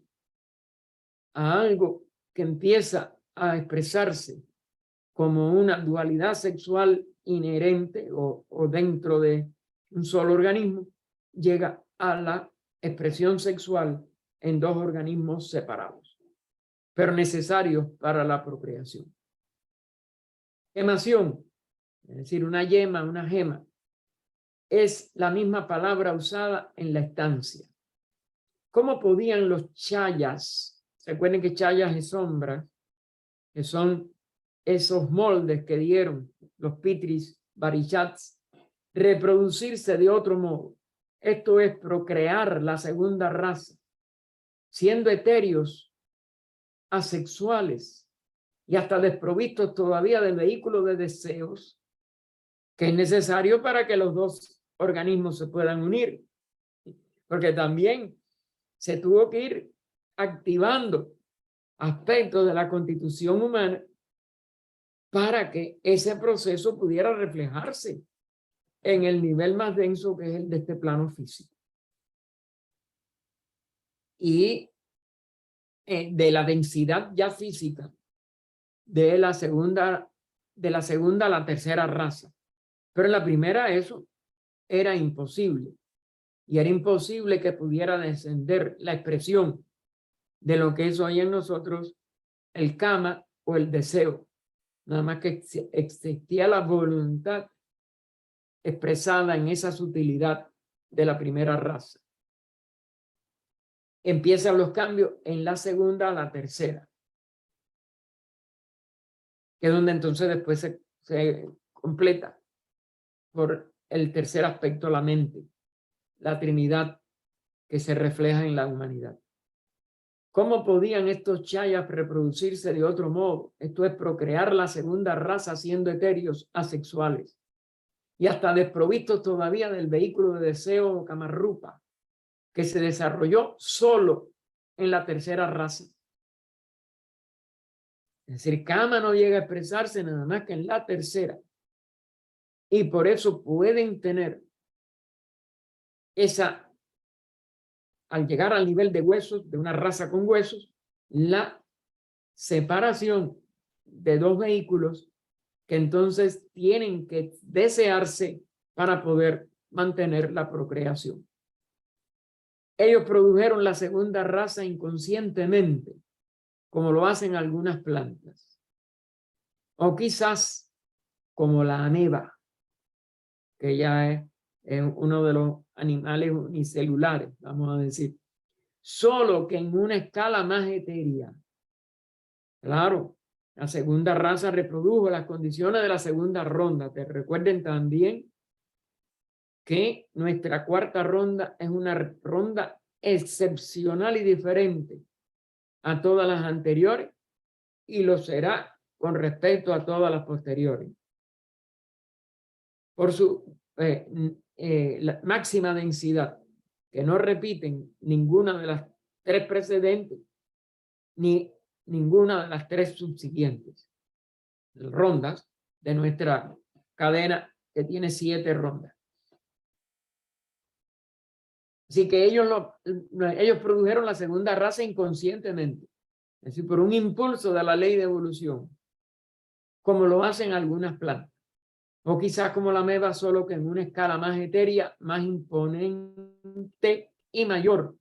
a algo que empieza a expresarse como una dualidad sexual inherente o dentro de un solo organismo, llega a la expresión sexual en dos organismos separados, pero necesarios para la procreación. Gemación, es decir, una yema, una gema, es la misma palabra usada en la estancia. ¿Cómo podían los chayas? Recuerden que chayas es sombra, que son esos moldes que dieron los Pitris Barishats, reproducirse de otro modo. Esto es procrear la segunda raza, siendo etéreos, asexuales y hasta desprovistos todavía del vehículo de deseos que es necesario para que los dos organismos se puedan unir. Porque también se tuvo que ir activando aspectos de la constitución humana para que ese proceso pudiera reflejarse en el nivel más denso que es el de este plano físico. Y de la densidad ya física de la segunda a la tercera raza. Pero en la primera eso era imposible. Y era imposible que pudiera descender la expresión de lo que es hoy en nosotros el kama o el deseo. Nada más que existía la voluntad expresada en esa sutilidad de la primera raza. Empiezan los cambios en la segunda a la tercera, que es donde entonces después se completa por el tercer aspecto, la mente, la Trinidad que se refleja en la humanidad. ¿Cómo podían estos chayas reproducirse de otro modo? Esto es procrear la segunda raza siendo etéreos asexuales y hasta desprovistos todavía del vehículo de deseo o kamarrupa, que se desarrolló solo en la tercera raza. Es decir, kama no llega a expresarse nada más que en la tercera. Y por eso pueden tener esa, al llegar al nivel de huesos, de una raza con huesos, la separación de dos vehículos que entonces tienen que desearse para poder mantener la procreación. Ellos produjeron la segunda raza inconscientemente, como lo hacen algunas plantas. O quizás como la ameba, que ya es uno de los animales unicelulares, vamos a decir. Solo que en una escala más etérea. Claro, la segunda raza reprodujo las condiciones de la segunda ronda. Te recuerden también que nuestra cuarta ronda es una ronda excepcional y diferente a todas las anteriores y lo será con respecto a todas las posteriores. Por su la máxima densidad, que no repiten ninguna de las tres precedentes ni ninguna de las tres subsiguientes rondas de nuestra cadena, que tiene 7 rondas. Así que ellos produjeron la segunda raza inconscientemente, es decir, por un impulso de la ley de evolución, como lo hacen algunas plantas, o quizás como la ameba, solo que en una escala más etérea, más imponente y mayor.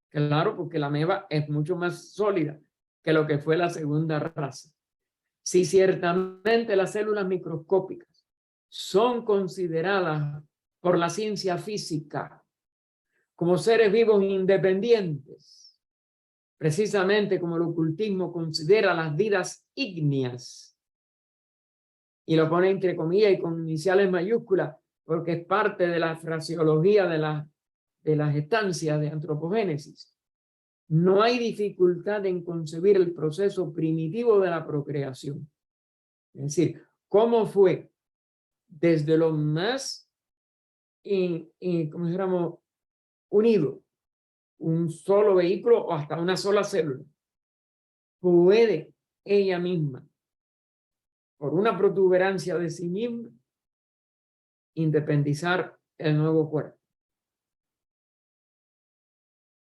Claro, porque la ameba es mucho más sólida que lo que fue la segunda raza. Si ciertamente las células microscópicas son consideradas por la ciencia física como seres vivos independientes, precisamente como el ocultismo considera las vidas ígneas, y lo pone entre comillas y con iniciales mayúsculas, porque es parte de la fraseología de las estancias de antropogénesis. no hay dificultad en concebir el proceso primitivo de la procreación. Es decir, cómo fue desde lo más, como dijéramos, unido, un solo vehículo o hasta una sola célula, puede ella misma, por una protuberancia de sí misma, independizar el nuevo cuerpo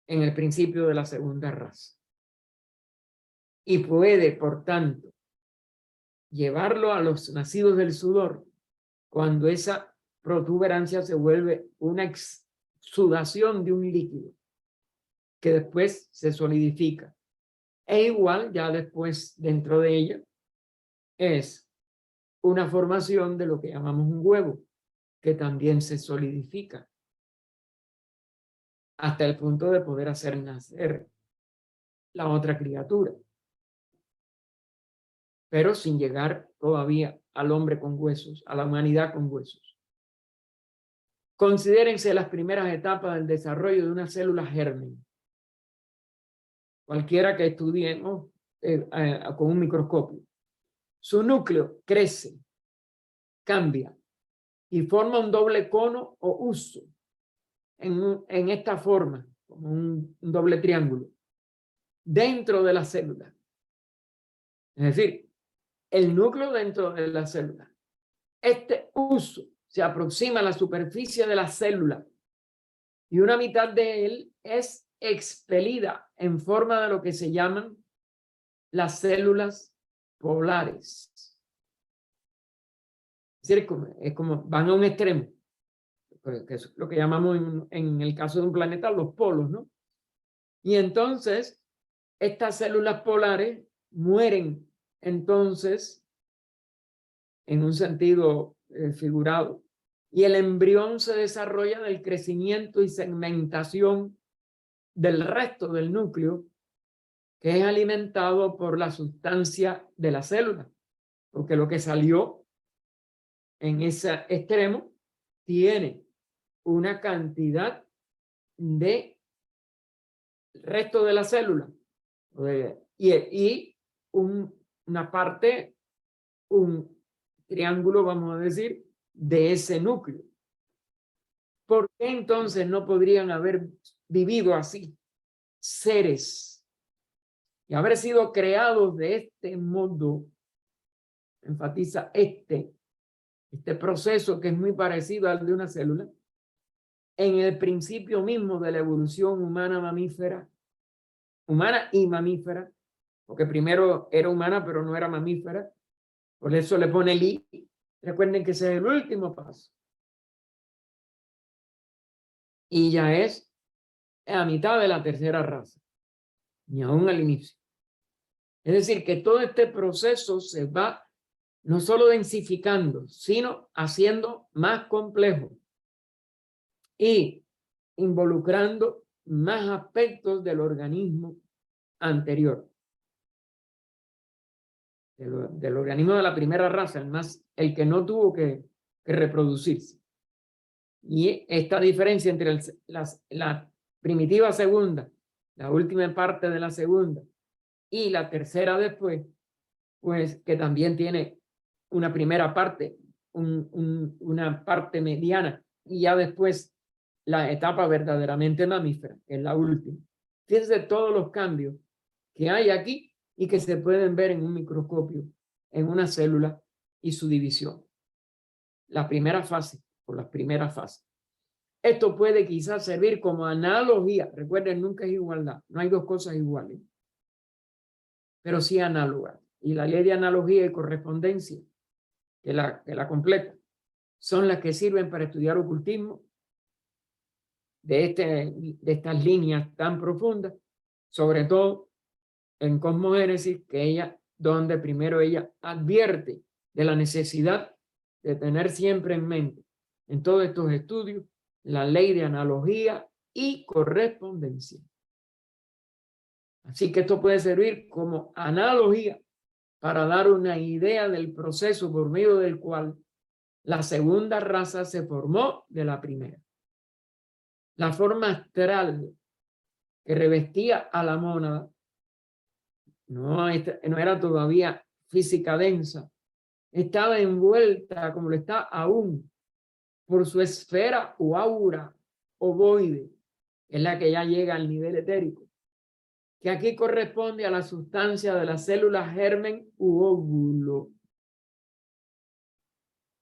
en el principio de la segunda raza. Y puede, por tanto, llevarlo a los nacidos del sudor cuando esa protuberancia se vuelve una exudación de un líquido que después se solidifica. E igual, ya después, dentro de ella, es una formación de lo que llamamos un huevo, que también se solidifica hasta el punto de poder hacer nacer la otra criatura, pero sin llegar todavía al hombre con huesos, a la humanidad con huesos. Considérense las primeras etapas del desarrollo de una célula germen. Cualquiera que estudiemos con un microscopio. Su núcleo crece, cambia y forma un doble cono o huso en esta forma, como un doble triángulo, dentro de la célula. Es decir, el núcleo dentro de la célula. Este huso se aproxima a la superficie de la célula y una mitad de él es expelida en forma de lo que se llaman las células polares. Es decir, es como van a un extremo, que es lo que llamamos en el caso de un planeta los polos, ¿no? Y entonces estas células polares mueren entonces en un sentido figurado, y el embrión se desarrolla del crecimiento y segmentación del resto del núcleo, que es alimentado por la sustancia de la célula, porque lo que salió en ese extremo tiene una cantidad de resto de la célula y una parte, un triángulo, vamos a decir, de ese núcleo. ¿Por qué entonces no podrían haber vivido así seres y haber sido creados de este modo? Enfatiza este proceso que es muy parecido al de una célula en el principio mismo de la evolución humana y mamífera, porque primero era humana pero no era mamífera, por eso le pone el I. Recuerden que ese es el último paso. Y ya es a mitad de la tercera raza, ni aún al inicio. Es decir, que todo este proceso se va no solo densificando, sino haciendo más complejo y involucrando más aspectos del organismo anterior. Del organismo de la primera raza, el que no tuvo que reproducirse. Y esta diferencia entre la primitiva segunda, la última parte de la segunda y la tercera después, pues que también tiene una primera parte, una parte mediana y ya después la etapa verdaderamente mamífera, que es la última. Fíjense todos los cambios que hay aquí y que se pueden ver en un microscopio, en una célula y su división. La primera fase, o las primeras fases. Esto puede quizás servir como analogía. Recuerden, nunca es igualdad. No hay dos cosas iguales. Pero sí análogas. Y la ley de analogía y correspondencia, que la completa, son las que sirven para estudiar ocultismo de estas líneas tan profundas, sobre todo en Cosmogénesis, donde primero ella advierte de la necesidad de tener siempre en mente, en todos estos estudios, la ley de analogía y correspondencia. Así que esto puede servir como analogía para dar una idea del proceso por medio del cual la segunda raza se formó de la primera. La forma astral que revestía a la mónada no era todavía física densa, estaba envuelta, como lo está aún, por su esfera o aura ovoide, es la que ya llega al nivel etérico, que aquí corresponde a la sustancia de las células germen u óvulo.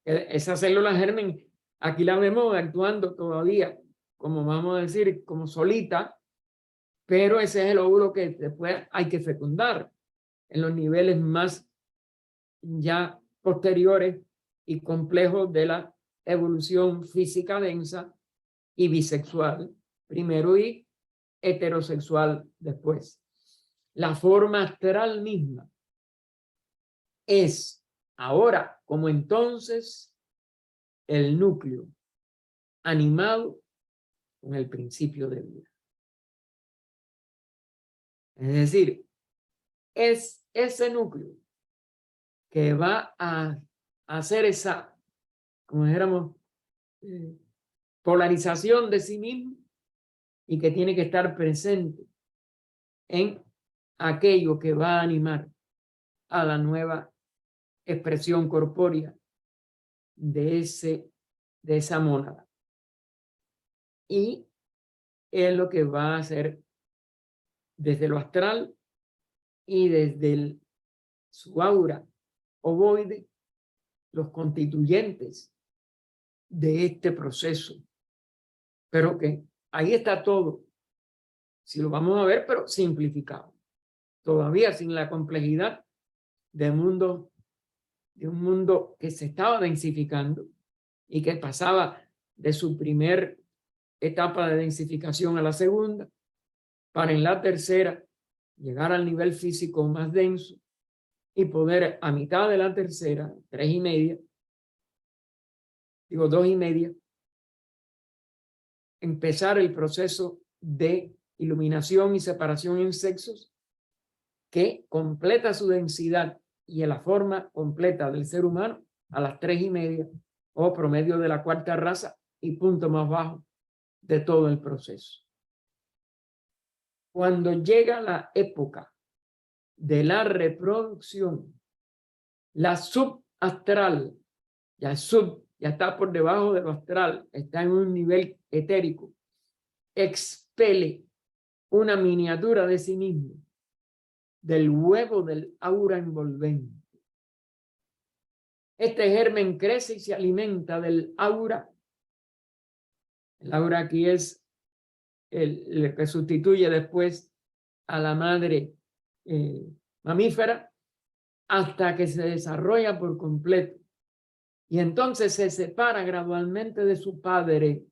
Esa célula germen, aquí la vemos actuando todavía, como vamos a decir, como solita, pero ese es el óvulo que después hay que fecundar en los niveles más ya posteriores y complejos de la evolución física densa y bisexual primero y heterosexual después. La forma astral misma es ahora como entonces el núcleo animado con el principio de vida. Es decir, es ese núcleo que va a hacer esa, como dijéramos, polarización de sí mismo y que tiene que estar presente en aquello que va a animar a la nueva expresión corpórea de esa mónada. Y es lo que va a hacer desde lo astral y desde su aura ovoide los constituyentes de este proceso. Pero que ahí está todo, si lo vamos a ver, pero simplificado. Todavía sin la complejidad de un mundo que se estaba densificando y que pasaba de su primer etapa de densificación a la segunda, para en la tercera llegar al nivel físico más denso y poder a mitad de la tercera, 3,5, digo 2,5, empezar el proceso de iluminación y separación en sexos que completa su densidad y en la forma completa del ser humano a las 3,5 o promedio de la cuarta raza y punto más bajo de todo el proceso. Cuando llega la época de la reproducción, la subastral, ya está por debajo de lo astral, está en un nivel etérico, expele una miniatura de sí mismo del huevo del aura envolvente. Este germen crece y se alimenta del aura. El aura aquí es el que sustituye después a la madre mamífera hasta que se desarrolla por completo. Y entonces se separa gradualmente de su padre,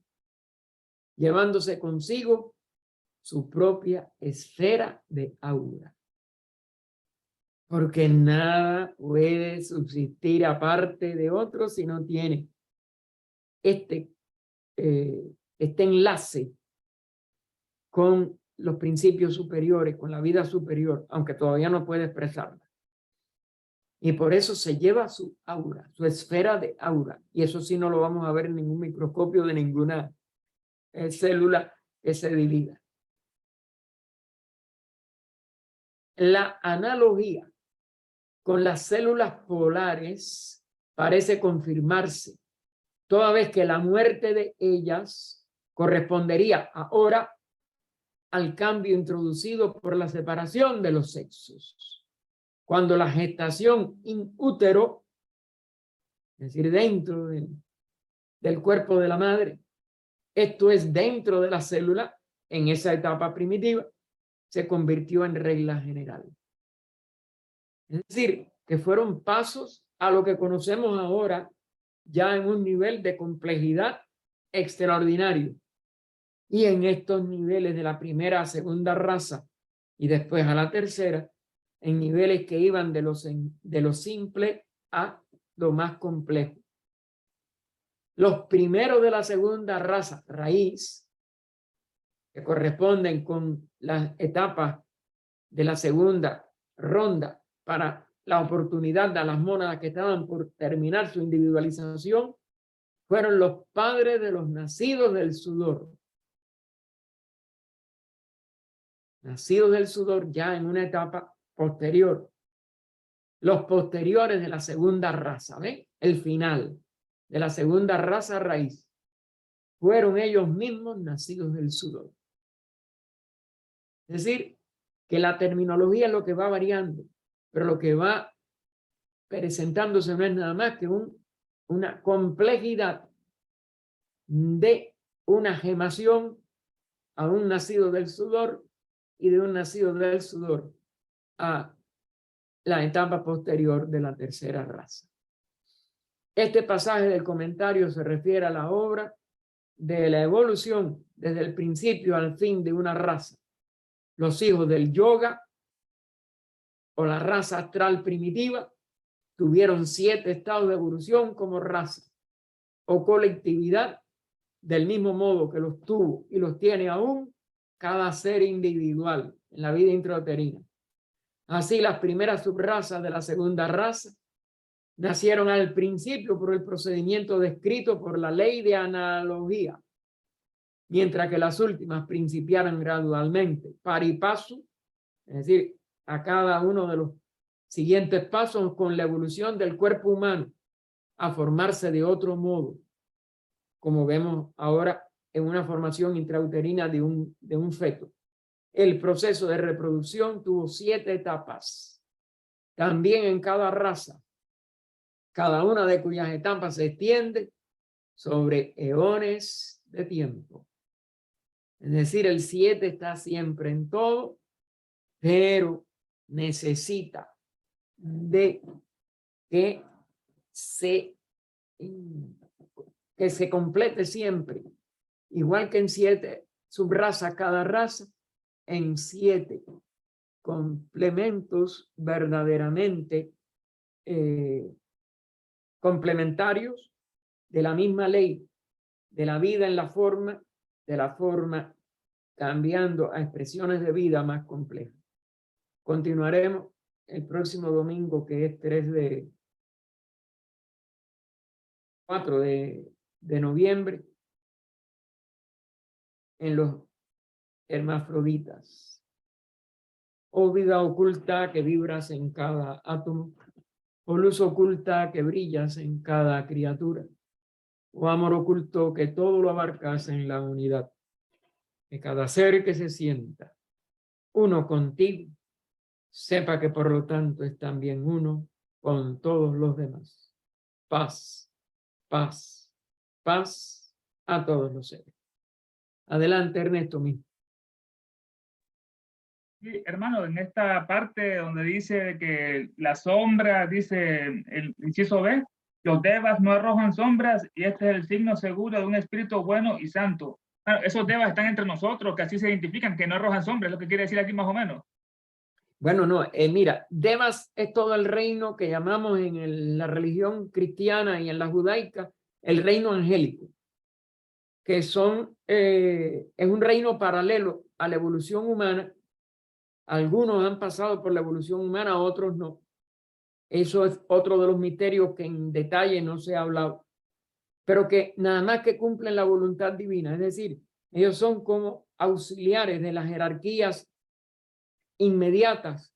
llevándose consigo su propia esfera de aura. Porque nada puede subsistir aparte de otro si no tiene este enlace con los principios superiores, con la vida superior, aunque todavía no puede expresarla. Y por eso se lleva su aura, su esfera de aura. Y eso sí no lo vamos a ver en ningún microscopio de ninguna célula que se divida. La analogía con las células polares parece confirmarse, toda vez que la muerte de ellas correspondería ahora al cambio introducido por la separación de los sexos. Cuando la gestación in útero, es decir, dentro del cuerpo de la madre, esto es dentro de la célula, en esa etapa primitiva, se convirtió en regla general. Es decir, que fueron pasos a lo que conocemos ahora ya en un nivel de complejidad extraordinario. Y en estos niveles de la primera a segunda raza y después a la tercera, en niveles que iban de lo simple a lo más complejo. Los primeros de la segunda raza, raíz, que corresponden con las etapas de la segunda ronda para la oportunidad de las mónadas que estaban por terminar su individualización, fueron los padres de los nacidos del sudor. nacidos del sudor ya en una etapa posterior. Los posteriores de la segunda raza, ¿ven? El final de la segunda raza raíz. Fueron ellos mismos nacidos del sudor. Es decir, que la terminología es lo que va variando, pero lo que va presentándose no es nada más que una complejidad de una gemación a un nacido del sudor y de un nacido del sudor a la etapa posterior de la tercera raza. Este pasaje del comentario se refiere a la obra de la evolución desde el principio al fin de una raza. Los hijos del yoga o la raza astral primitiva tuvieron 7 estados de evolución como raza o colectividad, del mismo modo que los tuvo y los tiene aún cada ser individual en la vida intrauterina. Así, las primeras subrazas de la segunda raza nacieron al principio por el procedimiento descrito por la ley de analogía, mientras que las últimas principiaron gradualmente, pari paso, es decir, a cada uno de los siguientes pasos con la evolución del cuerpo humano a formarse de otro modo, como vemos ahora en una formación intrauterina de un feto. El proceso de reproducción tuvo 7 etapas, también en cada raza, cada una de cuyas etapas se extiende sobre eones de tiempo. Es decir, el 7 está siempre en todo, pero necesita de que se complete siempre, igual que en 7 subrazas cada raza, en 7 complementos verdaderamente complementarios de la misma ley de la vida en la forma, de la forma cambiando a expresiones de vida más complejas. Continuaremos el próximo domingo, que es 4 de noviembre, en los hermafroditas. Oh vida oculta que vibras en cada átomo, oh luz oculta que brillas en cada criatura, oh amor oculto que todo lo abarcas en la unidad, que cada ser que se sienta uno contigo, sepa que por lo tanto es también uno con todos los demás. Paz, paz, paz a todos los seres. Adelante, Ernesto mismo. Sí, hermano, en esta parte donde dice que la sombra, dice el inciso B, los devas no arrojan sombras y este es el signo seguro de un espíritu bueno y santo. Bueno, esos devas están entre nosotros, que así se identifican, que no arrojan sombras, es lo que quiere decir aquí más o menos. Bueno, no, mira, devas es todo el reino que llamamos en la religión cristiana y en la judaica el reino angélico, que es un reino paralelo a la evolución humana. Algunos han pasado por la evolución humana, otros no. Eso es otro de los misterios que en detalle no se ha hablado, pero que nada más que cumplen la voluntad divina, es decir, ellos son como auxiliares de las jerarquías inmediatas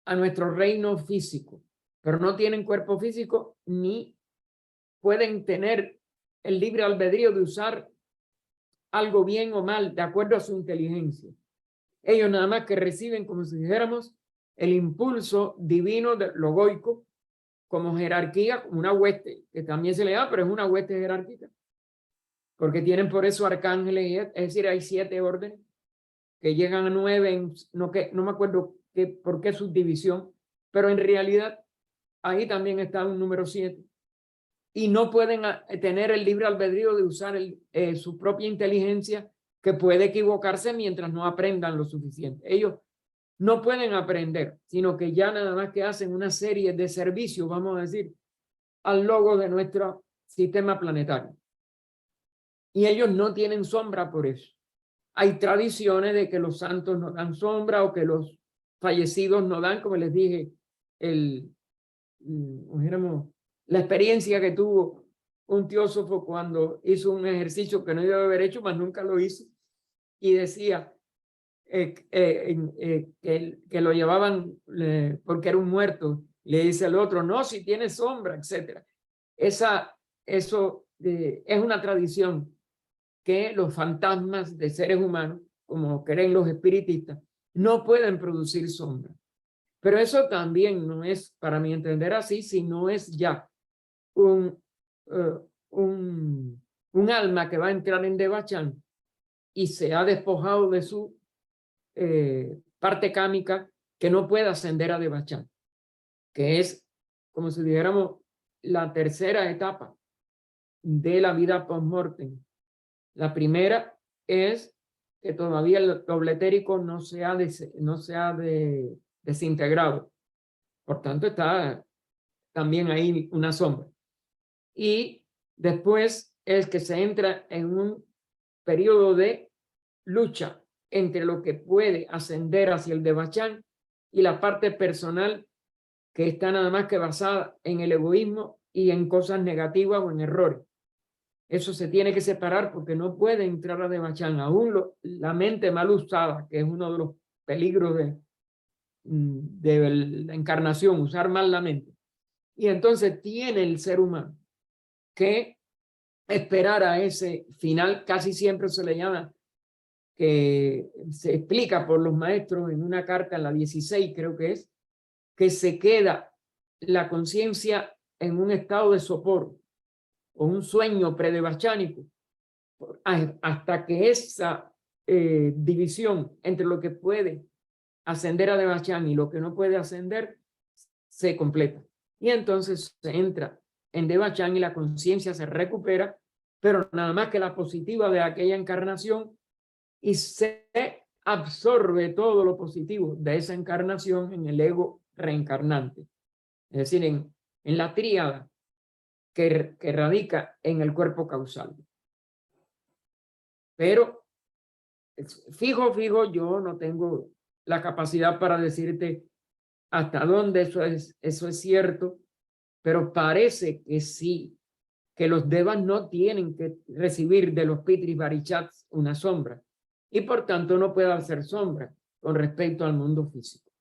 a nuestro reino físico, pero no tienen cuerpo físico ni pueden tener el libre albedrío de usar algo bien o mal de acuerdo a su inteligencia. Ellos nada más que reciben, como si dijéramos, el impulso divino de logoico como jerarquía, como una hueste, que también se le da, pero es una hueste jerárquica, porque tienen por eso arcángeles, es decir, hay 7 órdenes que llegan a 9, no me acuerdo por qué subdivisión, pero en realidad ahí también está un número 7. Y no pueden tener el libre albedrío de usar su propia inteligencia, que puede equivocarse mientras no aprendan lo suficiente. Ellos no pueden aprender, sino que ya nada más que hacen una serie de servicios, vamos a decir, al logo de nuestro sistema planetario. Y ellos no tienen sombra por eso. Hay tradiciones de que los santos no dan sombra o que los fallecidos no dan, como les dije, la experiencia que tuvo un teósofo cuando hizo un ejercicio que no iba a haber hecho, mas nunca lo hizo, y decía, que lo llevaban porque era un muerto, le dice al otro, no, si tiene sombra, etc. Eso es una tradición que los fantasmas de seres humanos, como creen los espiritistas, no pueden producir sombra. Pero eso también no es, para mi entender así, sino es ya un alma que va a entrar en Devachan y se ha despojado de su parte cámica, que no puede ascender a Devachan, que es, como si dijéramos, la tercera etapa de la vida post-mortem. La primera es que todavía el doble etérico no se ha desintegrado. Por tanto, está también ahí una sombra. Y después es que se entra en un periodo de lucha entre lo que puede ascender hacia el Devachan y la parte personal, que está nada más que basada en el egoísmo y en cosas negativas o en errores. Eso se tiene que separar porque no puede entrar a Devachan. Aún la mente mal usada, que es uno de los peligros de la encarnación, usar mal la mente. Y entonces tiene el ser humano que esperar a ese final. Casi siempre se le llama, que se explica por los maestros en una carta, en la 16 creo que es, que se queda la conciencia en un estado de sopor o un sueño predevachánico hasta que esa división entre lo que puede ascender a Devachan y lo que no puede ascender se completa. Y entonces se entra en Devachan y la conciencia se recupera, pero nada más que la positiva de aquella encarnación, y se absorbe todo lo positivo de esa encarnación en el ego reencarnante. Es decir, en la tríada que radica en el cuerpo causal. Pero fijo, yo no tengo la capacidad para decirte hasta dónde eso es cierto, pero parece que sí, que los devas no tienen que recibir de los pitris varichats una sombra, y por tanto no puede hacer sombra con respecto al mundo físico.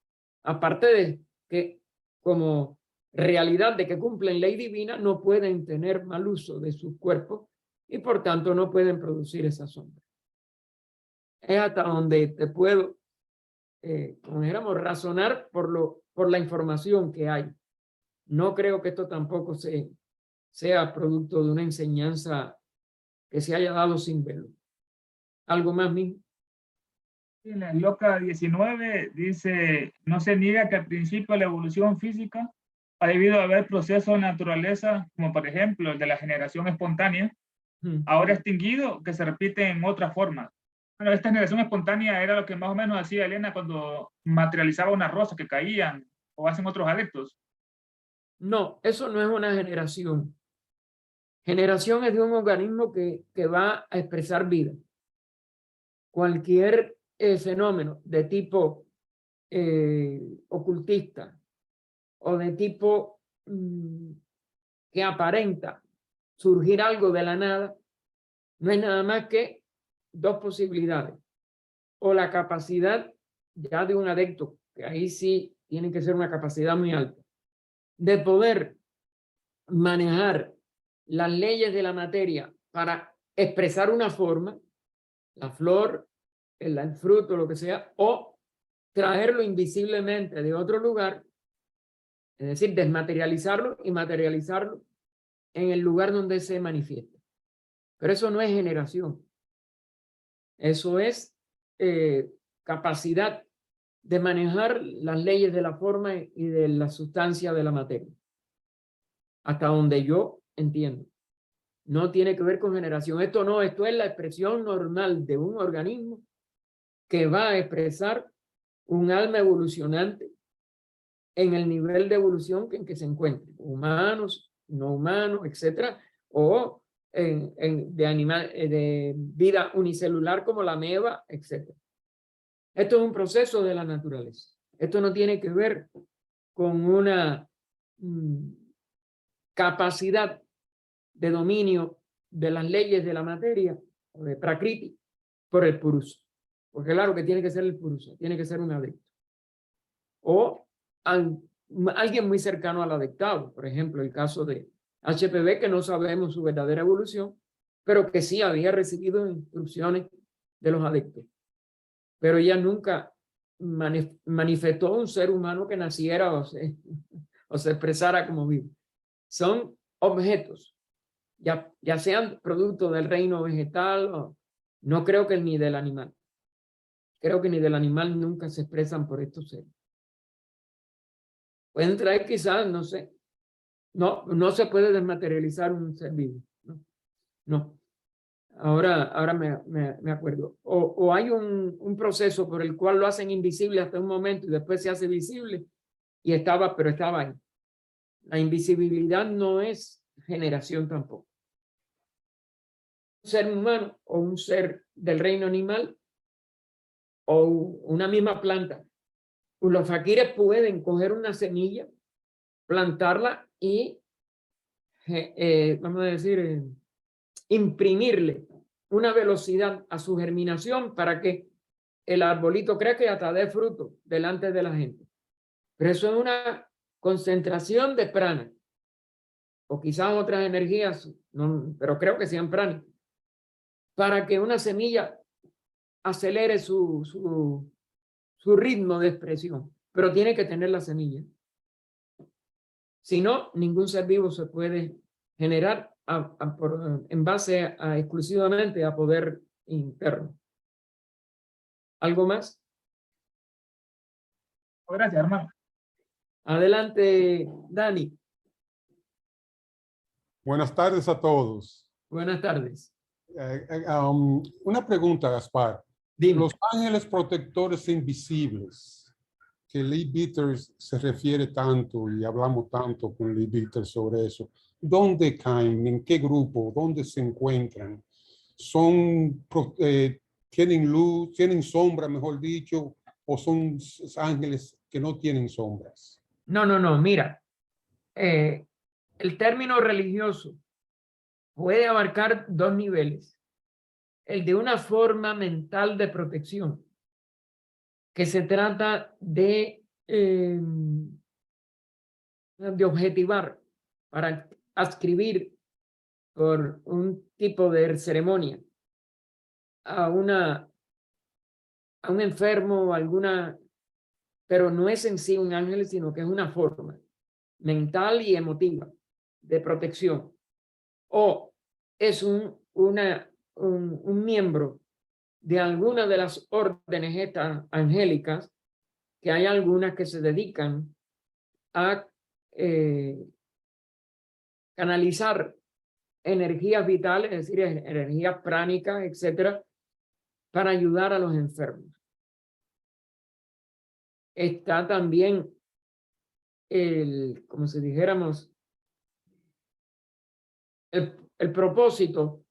Aparte de que, como realidad de que cumplen ley divina, no pueden tener mal uso de sus cuerpos y por tanto no pueden producir esa sombra. Es hasta donde te puedo, como dijéramos, razonar por la información que hay. No creo que esto tampoco sea producto de una enseñanza que se haya dado sin verlo. ¿Algo más, mismo? En la Loca 19 dice, no se niega que al principio la evolución física ha debido haber procesos de naturaleza, como por ejemplo el de la generación espontánea, ahora extinguido, que se repite en otras formas. Bueno, esta generación espontánea era lo que más o menos hacía Elena cuando materializaba una rosa que caían o hacen otros adeptos. No, eso no es una generación. Generación es de un organismo que va a expresar vida. Cualquier fenómeno de tipo ocultista o de tipo que aparenta surgir algo de la nada, no es nada más que dos posibilidades. O la capacidad ya de un adepto, que ahí sí tiene que ser una capacidad muy alta, de poder manejar las leyes de la materia para expresar una forma, la flor, el fruto, lo que sea, o traerlo invisiblemente de otro lugar, es decir, desmaterializarlo y materializarlo en el lugar donde se manifiesta. Pero eso no es generación. Eso es capacidad de manejar las leyes de la forma y de la sustancia de la materia. Hasta donde yo entiendo. No tiene que ver con generación. Esto es la expresión normal de un organismo que va a expresar un alma evolucionante en el nivel de evolución en que se encuentre, humanos, no humanos, etcétera, o de vida unicelular como la ameba, etcétera. Esto es un proceso de la naturaleza. Esto no tiene que ver con una capacidad de dominio de las leyes de la materia o de Prakriti por el Purusa. porque claro que tiene que ser el purusa, tiene que ser un adicto. O alguien muy cercano al adictado, por ejemplo, el caso de HPV, que no sabemos su verdadera evolución, pero que sí había recibido instrucciones de los adictos. Pero ella nunca manifestó un ser humano que naciera o se expresara como vivo. Son objetos, ya sean producto del reino vegetal, o no creo que ni del animal. Creo que ni del animal nunca se expresan por estos seres. Pueden traer quizás, no sé, no se puede desmaterializar un ser vivo. No. Ahora me acuerdo. O hay un proceso por el cual lo hacen invisible hasta un momento y después se hace visible pero estaba ahí. La invisibilidad no es generación tampoco. Un ser humano o un ser del reino animal o una misma planta. Los faquires pueden coger una semilla, plantarla y, vamos a decir, imprimirle una velocidad a su germinación para que el arbolito crezca y hasta dé fruto delante de la gente. Pero eso es una concentración de prana, o quizás otras energías, pero creo que sean prana, para que una semilla acelere su ritmo de expresión, pero tiene que tener la semilla. Si no, ningún ser vivo se puede generar en base exclusivamente a poder interno. ¿Algo más? Gracias, hermano. Adelante, Dani. Buenas tardes a todos. Buenas tardes. Una pregunta, Gaspar. Dime. Los ángeles protectores invisibles, que Lee Bitters se refiere tanto y hablamos tanto con Lee Bitters sobre eso, ¿dónde caen? ¿En qué grupo? ¿Dónde se encuentran? ¿Tienen luz, tienen sombra, mejor dicho, o son ángeles que no tienen sombras? No, mira, el término religioso puede abarcar dos niveles. El de una forma mental de protección, que se trata de objetivar para adscribir por un tipo de ceremonia a un enfermo, pero no es en sí un ángel, sino que es una forma mental y emotiva de protección. O es un miembro de alguna de las órdenes estas angélicas, que hay algunas que se dedican a canalizar energías vitales, es decir, energías pránicas, etcétera, para ayudar a los enfermos. Está también como si dijéramos, el propósito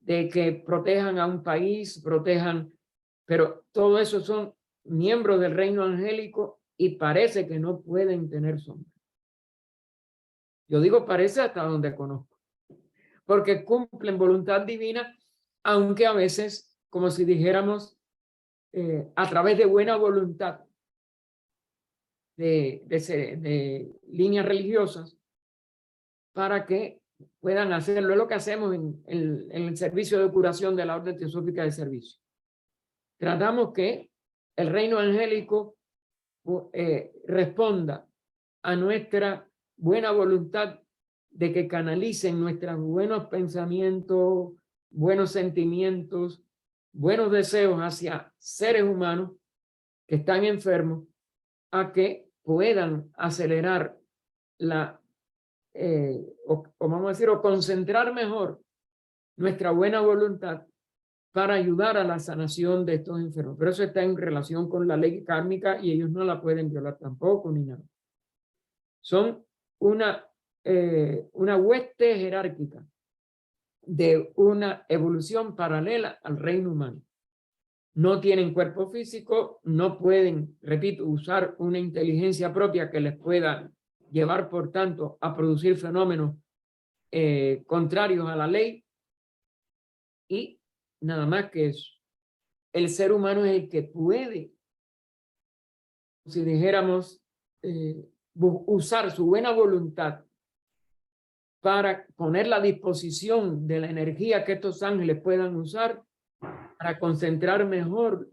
de que protejan a un país, pero todo eso son miembros del reino angélico y parece que no pueden tener sombra. Yo digo parece hasta donde conozco, porque cumplen voluntad divina, aunque a veces, como si dijéramos, a través de buena voluntad de líneas religiosas, para que puedan hacerlo. Es lo que hacemos en el servicio de curación de la Orden Teosófica de Servicio. Tratamos que el reino angélico responda a nuestra buena voluntad de que canalicen nuestros buenos pensamientos, buenos sentimientos, buenos deseos hacia seres humanos que están enfermos, a que puedan acelerar o vamos a decir, o concentrar mejor nuestra buena voluntad para ayudar a la sanación de estos enfermos. Pero eso está en relación con la ley kármica y ellos no la pueden violar tampoco ni nada. Son una hueste jerárquica de una evolución paralela al reino humano. No tienen cuerpo físico, no pueden, repito, usar una inteligencia propia que les pueda llevar, por tanto, a producir fenómenos contrarios a la ley, y nada más que eso. el ser humano es el que puede, si dijéramos, usar su buena voluntad para poner a disposición de la energía que estos ángeles puedan usar para concentrar mejor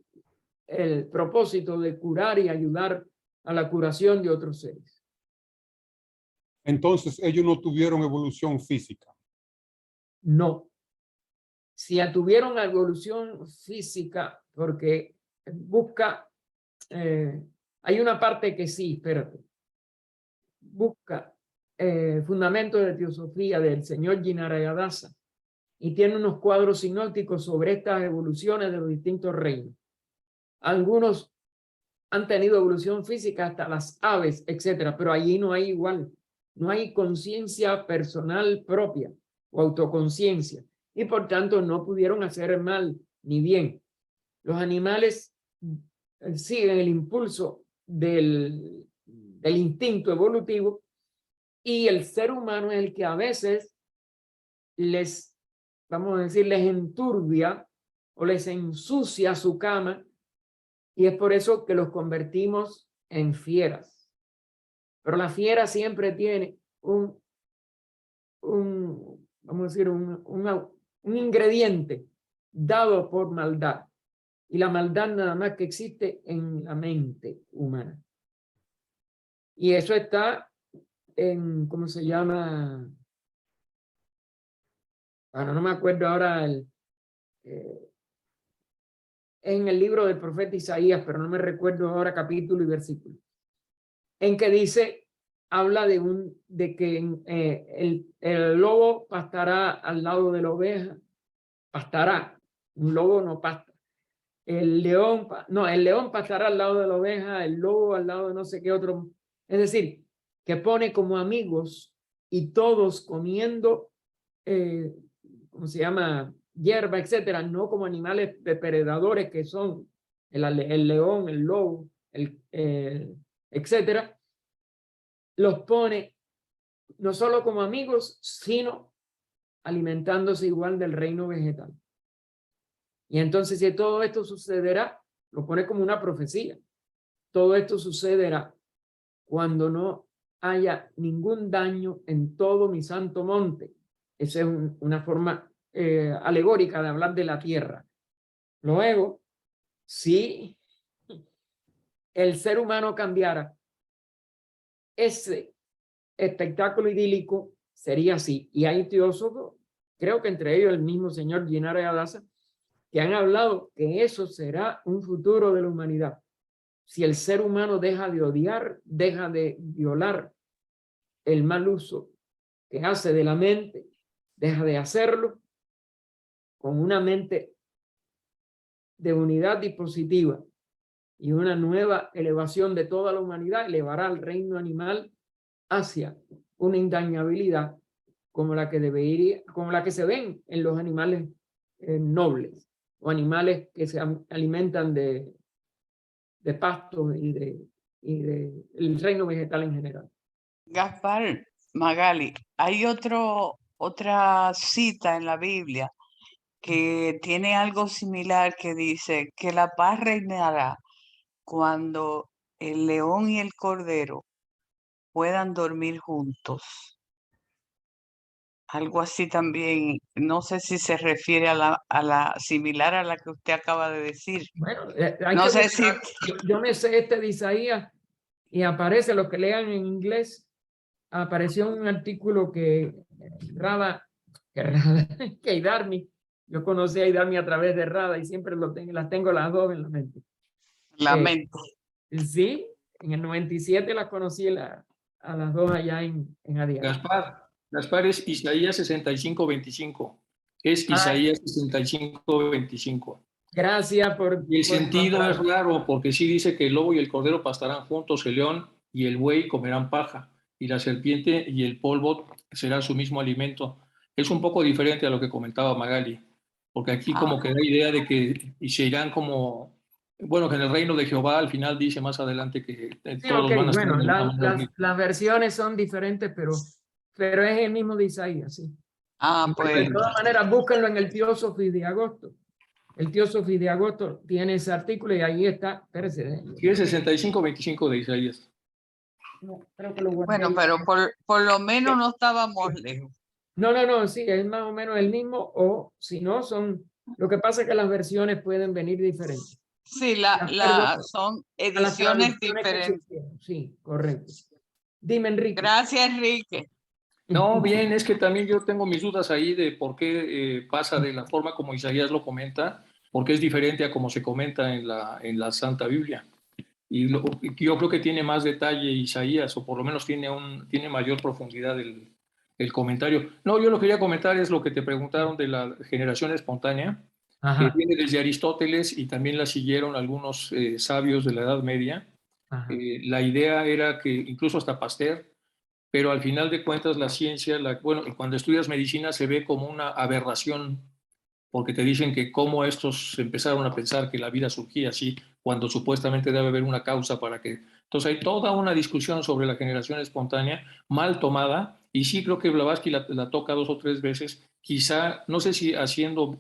el propósito de curar y ayudar a la curación de otros seres. Entonces ellos no tuvieron evolución física. No. Si tuvieron evolución física, porque busca, hay una parte que sí, espérate, busca fundamentos de teosofía del señor Jinarayadasa y tiene unos cuadros sinópticos sobre estas evoluciones de los distintos reinos. Algunos han tenido evolución física hasta las aves, etcétera, pero allí no hay igual, no hay conciencia personal propia o autoconciencia y por tanto no pudieron hacer mal ni bien. Los animales siguen el impulso del instinto evolutivo y el ser humano es el que a veces les, vamos a decir, les enturbia o les ensucia su cama y es por eso que los convertimos en fieras. Pero la fiera siempre tiene vamos a decir, un ingrediente dado por maldad. Y la maldad nada más que existe en la mente humana. Y eso está en, ¿cómo se llama? Bueno, no me acuerdo ahora en el libro del profeta Isaías, pero no me recuerdo ahora capítulo y versículo, en que dice, habla de que el lobo pastará al lado de la oveja, pastará, un lobo no pasta. El león pastará al lado de la oveja, el lobo al lado de no sé qué otro. Es decir, que pone como amigos y todos comiendo, ¿cómo se llama? Hierba, etcétera, no como animales depredadores que son el león, el lobo, etcétera. Los pone no solo como amigos, sino alimentándose igual del reino vegetal. Y entonces, si todo esto sucederá, lo pone como una profecía. Todo esto sucederá cuando no haya ningún daño en todo mi santo monte. Esa es una forma alegórica de hablar de la tierra. Luego, si el ser humano cambiara, ese espectáculo idílico sería así. Y hay teósofos, creo que entre ellos el mismo señor Jinarayadasa, que han hablado que eso será un futuro de la humanidad. Si el ser humano deja de odiar, deja de violar el mal uso que hace de la mente, deja de hacerlo con una mente de unidad dispositiva y una nueva elevación de toda la humanidad, elevará al reino animal hacia una indañabilidad como la que se ven en los animales nobles o animales que se alimentan de pastos y de el reino vegetal en general. Gaspar, Magali, hay otra cita en la Biblia que tiene algo similar que dice que la paz reinará cuando el león y el cordero puedan dormir juntos. Algo así también, no sé si se refiere a la similar a la que usted acaba de decir. Bueno, No sé si... yo me sé de Isaías y aparece, los que lean en inglés, apareció un artículo que Idarmi, yo conocí a Idarmi a través de Rada y siempre las tengo las dos en la mente. Lamento. Sí, en el 97 las conocí a las dos allá en Adiaga. Gaspar es Isaías 65:25. Es Isaías 65:25. Gracias por... Y el sentido es raro porque sí dice que el lobo y el cordero pastarán juntos, el león y el buey comerán paja, y la serpiente y el polvo será su mismo alimento. Es un poco diferente a lo que comentaba Magali, porque aquí como que da idea de que y se irán como... Bueno, que en el reino de Jehová al final dice más adelante que Sí, todos van a estar... bueno, las versiones son diferentes, pero es el mismo de Isaías, sí. Pues... De todas maneras, búsquenlo en el Teosophy de agosto. El tío Sofí de agosto tiene ese artículo y ahí está. Espérese. Sí, es 65-25 de Isaías. No, creo que lo guardé Bueno, ahí. pero por lo menos no estábamos lejos. No, sí, es más o menos el mismo, o si no, son, lo que pasa es que las versiones pueden venir diferentes. Sí, De acuerdo son a las ediciones traducciones que se diferentes. hicieron. Sí, correcto. Dime, Enrique. Gracias, Enrique. No, bien, es que también yo tengo mis dudas ahí de por qué pasa de la forma como Isaías lo comenta, porque es diferente a como se comenta en la Santa Biblia. Y yo creo que tiene más detalle Isaías, o por lo menos tiene mayor profundidad el comentario. No, yo lo que quería comentar es lo que te preguntaron de la generación espontánea, que Ajá, viene desde Aristóteles y también la siguieron algunos sabios de la Edad Media. ajá. La idea era que incluso hasta Pasteur, pero al final de cuentas la ciencia, bueno, cuando estudias medicina se ve como una aberración, porque te dicen que cómo estos empezaron a pensar que la vida surgía así, cuando supuestamente debe haber una causa para que... Entonces hay toda una discusión sobre la generación espontánea, mal tomada, y sí creo que Blavatsky la toca 2 o 3 veces, quizá, no sé si haciendo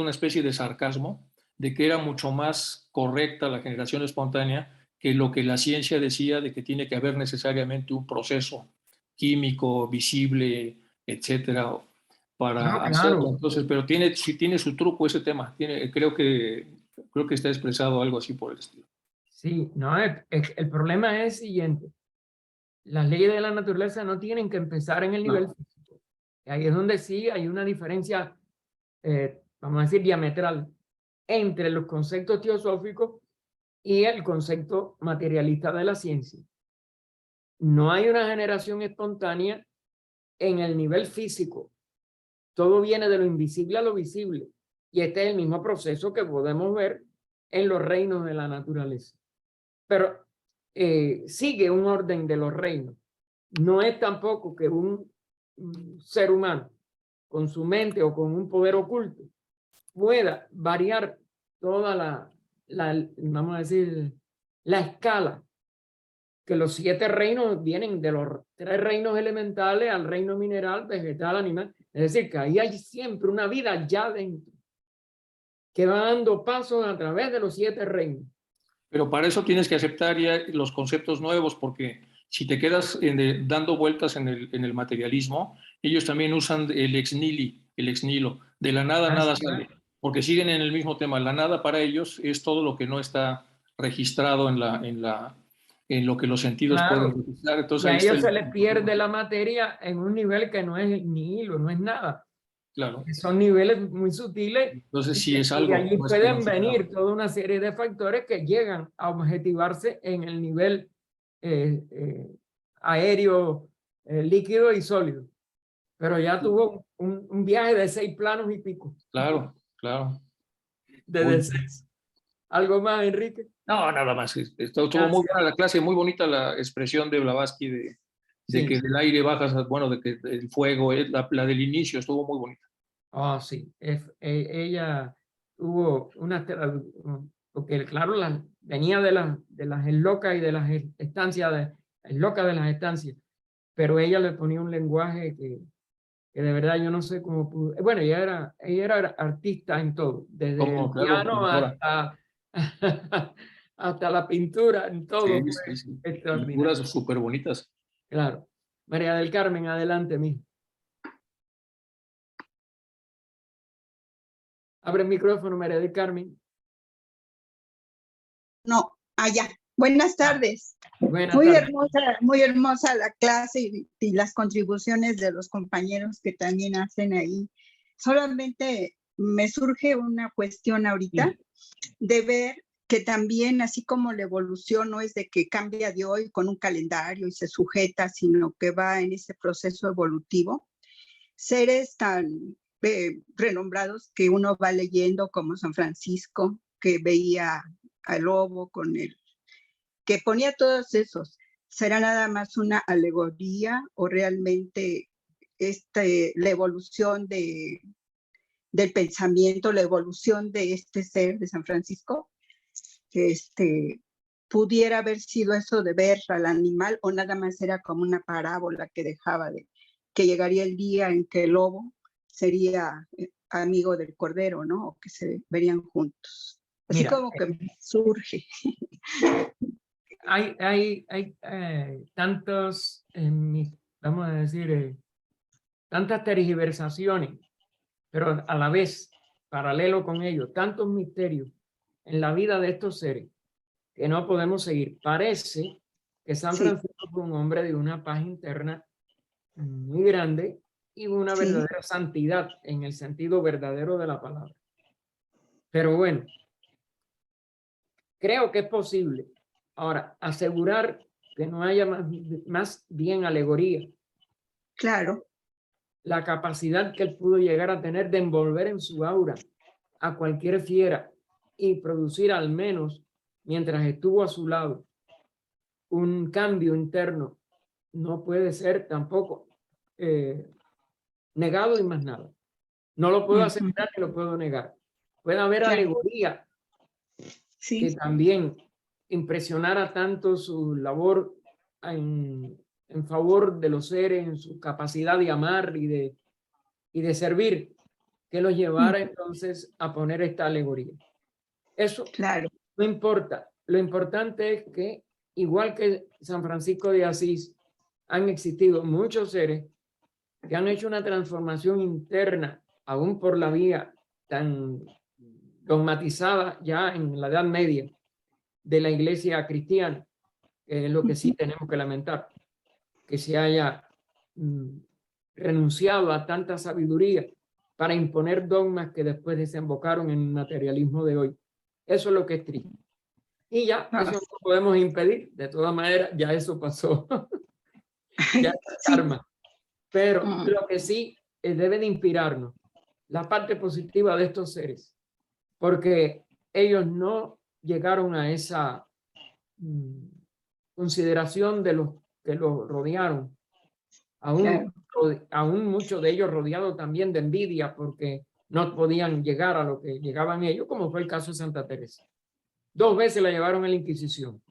una especie de sarcasmo, de que era mucho más correcta la generación espontánea que lo que la ciencia decía de que tiene que haber necesariamente un proceso químico, visible, etcétera, para No, hacerlo. claro. Entonces, pero sí tiene su truco ese tema. Creo que está expresado algo así por el estilo. Sí, no, el problema es el siguiente. Las leyes de la naturaleza no tienen que empezar en el nivel físico. Ahí es donde sí hay una diferencia, vamos a decir, diametral entre los conceptos teosóficos y el concepto materialista de la ciencia. No hay una generación espontánea en el nivel físico. Todo viene de lo invisible a lo visible. Y este es el mismo proceso que podemos ver en los reinos de la naturaleza. Pero sigue un orden de los reinos. No es tampoco que un ser humano con su mente o con un poder oculto pueda variar toda vamos a decir, la escala, que los 7 reinos vienen de los 3 reinos elementales al reino mineral, vegetal, animal. Es decir, que ahí hay siempre una vida ya dentro, que va dando pasos a través de los 7 reinos. Pero para eso tienes que aceptar ya los conceptos nuevos, porque si te quedas dando vueltas en el materialismo, ellos también usan el ex nihilo, de la nada, nada sale, porque siguen en el mismo tema. La nada para ellos es todo lo que no está registrado en lo que los sentidos pueden registrar. Entonces, y a ahí ellos se les pierde la materia en un nivel que no es ni hilo, no es nada. Claro. Son niveles muy sutiles. Entonces, sí es Y algo. de allí no es que pueden no sea venir nada. toda una serie de factores que llegan a objetivarse en el nivel aéreo, líquido y sólido. Pero ya tuvo un viaje de 6 planos y pico. Claro, claro. De descenso. ¿Algo más, Enrique? No, nada más. Estuvo muy buena la clase, muy bonita la expresión de Blavatsky de Sí. que del aire bajas, bueno, de que el fuego, la del inicio estuvo muy bonita. Oh, sí. Ella tuvo una... Porque, claro, venía de las locas y de las estancias, locas de las estancias. Pero ella le ponía un lenguaje que de verdad yo no sé cómo pudo. Bueno, ella era artista en todo, desde el piano hasta, hasta la pintura, en todo. Sí, Fue sí. extraordinario. Pinturas súper bonitas. Claro. María del Carmen, adelante, mija. Abre el micrófono, María del Carmen. No, allá. Buenas tardes. Buenas tardes. Muy hermosa la clase y las contribuciones de los compañeros que también hacen ahí. Solamente me surge una cuestión ahorita de ver que también, así como la evolución no es de que cambia de hoy con un calendario y se sujeta, sino que va en ese proceso evolutivo. Seres tan renombrados que uno va leyendo como San Francisco, que veía al lobo con él, que ponía todos esos. ¿Será nada más una alegoría o realmente la evolución del pensamiento, la evolución de este ser de San Francisco? Pudiera haber sido eso de ver al animal, o nada más era como una parábola que dejaba de que llegaría el día en que el lobo sería amigo del Cordero, ¿no? O que se verían juntos. Así Mira, como que me surge. hay tantos, vamos a decir, tantas tergiversaciones, pero a la vez, paralelo con ello, tantos misterios en la vida de estos seres que no podemos seguir. Parece que San Sí. Francisco fue un hombre de una paz interna muy grande y una Sí. verdadera santidad en el sentido verdadero de la palabra. Pero bueno, creo que es posible. Ahora, asegurar que no haya más bien alegoría, Claro. la capacidad que él pudo llegar a tener de envolver en su aura a cualquier fiera y producir al menos, mientras estuvo a su lado, un cambio interno, no puede ser tampoco negado y más nada. No lo puedo Ujú. aceptar ni lo puedo negar. Puede haber Claro. alegoría que Sí. también impresionara tanto su labor en favor de los seres, en su capacidad de amar y de servir, que los llevara entonces a poner esta alegoría. Eso Claro. no importa. Lo importante es que, igual que San Francisco de Asís, han existido muchos seres que han hecho una transformación interna, aún por la vía tan dogmatizada ya en la Edad Media de la Iglesia cristiana, que es lo que sí tenemos que lamentar, que se haya renunciado a tanta sabiduría para imponer dogmas que después desembocaron en el materialismo de hoy. Eso es lo que es triste. Y ya, Ah. eso no lo podemos impedir. De todas maneras, ya eso pasó. Ya es Sí. karma. Pero Mm. lo que sí debe de inspirarnos, la parte positiva de estos seres, porque ellos no llegaron a esa consideración de los que los rodearon. Aún, aún muchos de ellos rodeados también de envidia porque no podían llegar a lo que llegaban ellos, como fue el caso de Santa Teresa. 2 veces la llevaron a la Inquisición.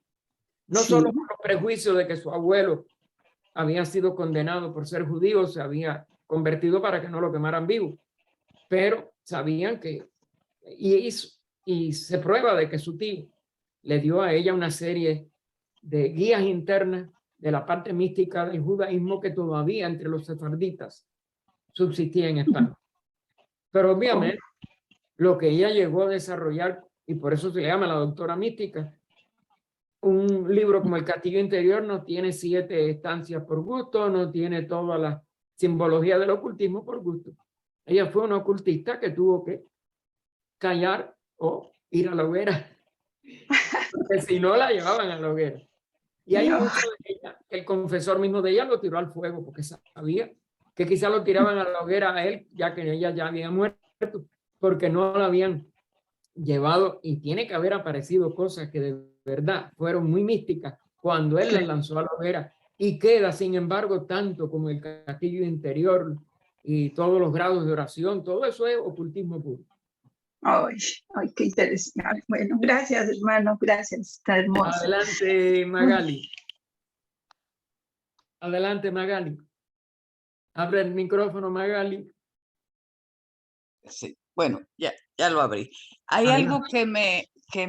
No Sí. solo por los prejuicios de que su abuelo había sido condenado por ser judío, se había convertido para que no lo quemaran vivo, pero sabían que, y se prueba de que su tío le dio a ella una serie de guías internas de la parte mística del judaísmo que todavía entre los sefarditas subsistía en España. Pero obviamente lo que ella llegó a desarrollar, y por eso se le llama la doctora mística, un libro como El Castillo Interior no tiene 7 estancias por gusto, no tiene toda la simbología del ocultismo por gusto. Ella fue una ocultista que tuvo que callar o ir a la hoguera, porque si no la llevaban a la hoguera. Y hay No. mucho de ella, el confesor mismo de ella lo tiró al fuego, porque sabía que quizá lo tiraban a la hoguera a él, ya que ella ya había muerto, porque no la habían llevado, y tiene que haber aparecido cosas que de verdad fueron muy místicas cuando él las lanzó a la hoguera, y queda, sin embargo, tanto como el castillo interior y todos los grados de oración, todo eso es ocultismo puro. Ay, ay, qué interesante. Bueno, gracias, hermano, gracias. Está hermoso. Adelante, Magali. Adelante, Magali. Abre el micrófono, Magali. Sí, bueno, ya lo abrí. Hay Adelante. algo que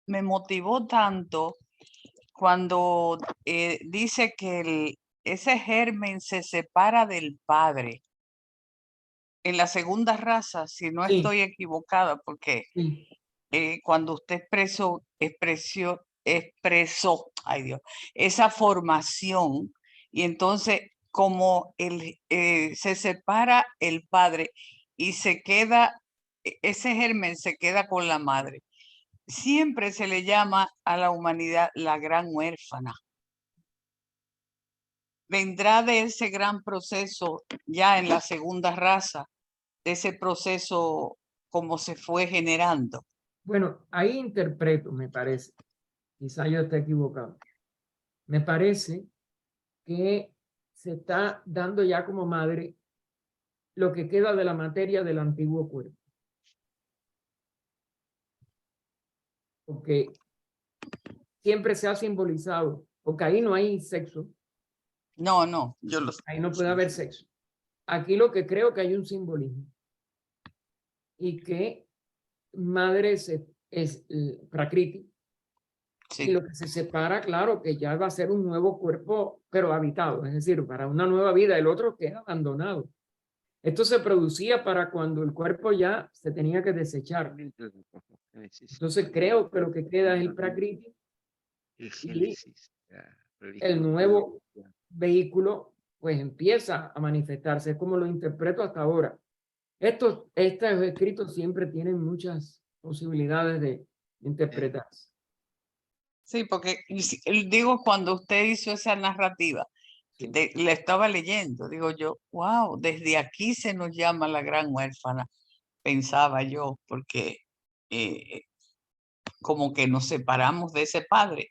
me motivó tanto cuando dice que ese germen se separa del padre en la segunda raza, si no Sí. estoy equivocada, porque Sí. cuando usted expresó, ay Dios, esa formación, y entonces como se separa el padre y se queda, ese germen se queda con la madre. Siempre se le llama a la humanidad la gran huérfana. Vendrá de ese gran proceso ya en la segunda raza, de ese proceso como se fue generando. Bueno, ahí interpreto, me parece, quizá yo esté equivocado, me parece que se está dando ya como madre lo que queda de la materia del antiguo cuerpo. Porque siempre se ha simbolizado, porque ahí no hay sexo, No, yo lo sé. ahí no puede haber sexo. Aquí lo que creo que hay un simbolismo. y que madre es Prakriti. Y Sí, lo que se separa, claro, que ya va a ser un nuevo cuerpo, pero habitado, es decir, para una nueva vida, el otro queda abandonado. Esto se producía para cuando el cuerpo ya se tenía que desechar. Entonces creo que lo que queda es el Prakriti El y Génesis, la el religión nuevo judía. vehículo pues empieza a manifestarse, es como lo interpreto hasta ahora. Estos escritos siempre tienen muchas posibilidades de interpretarse. sí, porque digo, cuando usted hizo esa narrativa, Sí. le estaba leyendo, digo yo, wow, desde aquí se nos llama la gran huérfana, pensaba yo, porque como que nos separamos de ese padre.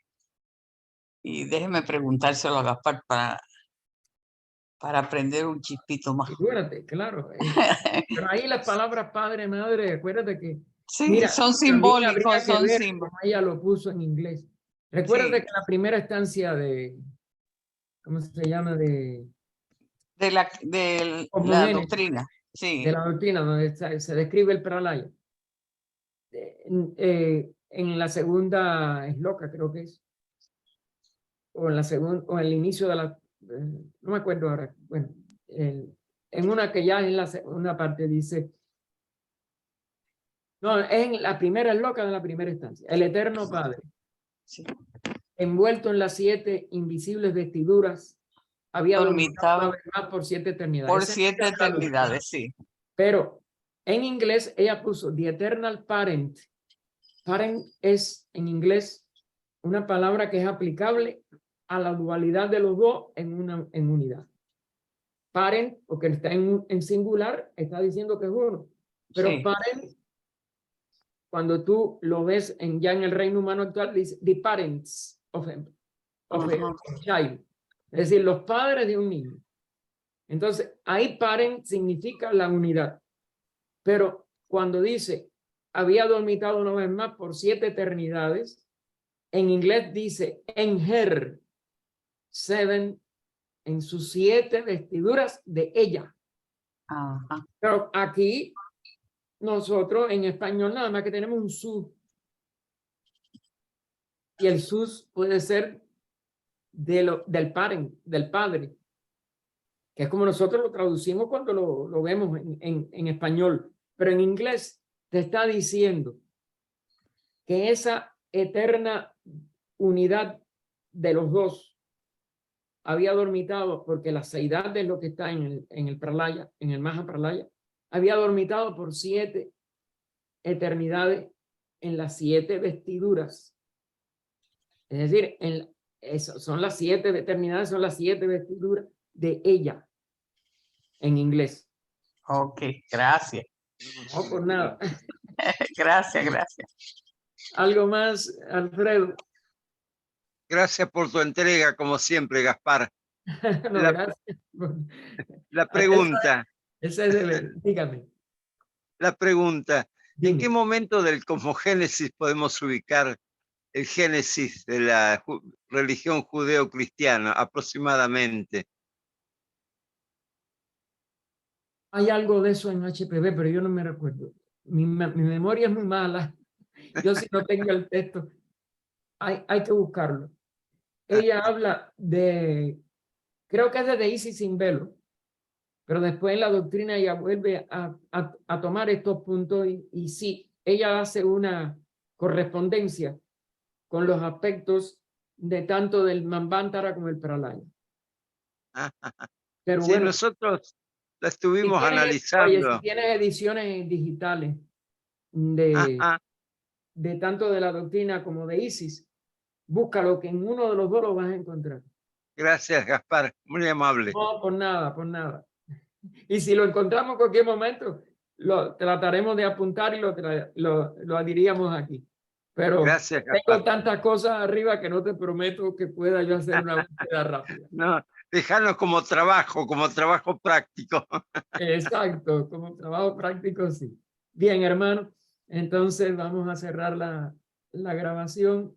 Y déjeme preguntárselo a Gaspar para aprender un chispito más. Figúrate, claro. Pero ahí las palabras padre, madre, acuérdate que, Sí, mira, son también habría simbólicos, que son ver símbolos. cómo ella lo puso en inglés. Recuérdate Sí. que la primera estancia de, ¿cómo se llama? De De la Cosmogénesis, doctrina, sí. de la doctrina, donde se describe el pralaya. En la segunda esloca, creo que es, o en la segunda, o en el inicio de la, no me acuerdo ahora, bueno, en una que ya en la segunda parte dice, no, en la primera esloca de la primera estancia, el eterno Padre, Sí. envuelto en las 7 invisibles vestiduras, había dormitado una Dormitado vez más por 7 eternidades. por Esa es 7 la traducción. eternidades, sí. Pero en inglés ella puso the eternal parent. Parent es en inglés una palabra que es aplicable a la dualidad de los dos en unidad. Parent, porque está en singular, está diciendo que es uno. Pero Sí. parent, cuando tú lo ves ya en el reino humano actual, dice the parents of a child. Es decir, los padres de un niño. Entonces, ahí parent significa la unidad. Pero cuando dice, había dormitado una vez más por 7 eternidades, en inglés dice, en her 7, en sus 7 vestiduras de ella. Ajá. Pero aquí, nosotros en español nada más que tenemos un su. Y el sus puede ser del padre, que es como nosotros lo traducimos cuando lo vemos en español. Pero en inglés te está diciendo que esa eterna unidad de los dos había dormitado, porque la seidad de lo que está en el pralaya, en el Maha Pralaya, había dormitado por 7 eternidades en las 7 vestiduras. Es decir, son las 7 eternidades, son las 7 vestiduras de ella en inglés. Ok, gracias. No, por nada. Gracias, gracias. ¿Algo más, Alfredo? Gracias por tu entrega, como siempre, Gaspar. No, La- gracias. La pregunta, Ese es deber. Dígame. la pregunta, ¿en qué Dime. momento del cosmogénesis podemos ubicar el génesis de la religión judeo-cristiana aproximadamente? Hay algo de eso en HPV, pero yo no me recuerdo. Mi memoria es muy mala. Yo si no tengo el texto, hay que buscarlo. Ella habla de, creo que es de Isis sin velo, pero después en la doctrina ella vuelve a tomar estos puntos y sí, ella hace una correspondencia con los aspectos de tanto del Manvantara como el Pralaya. Pero Sí, bueno, nosotros la si estuvimos tienes, oye, si analizando. tienes ediciones digitales de tanto de la doctrina como de Isis, búscalo, que en uno de los dos lo vas a encontrar. Gracias, Gaspar, muy amable. No, por nada, por nada. Y si lo encontramos en cualquier momento, lo trataremos de apuntar y lo adhiríamos aquí. Pero Gracias, tengo Gaspar. tantas cosas arriba que no te prometo que pueda yo hacer una búsqueda rápida. No, dejarnos como trabajo práctico. Exacto, como trabajo práctico, sí. Bien, hermano. Entonces vamos a cerrar la grabación.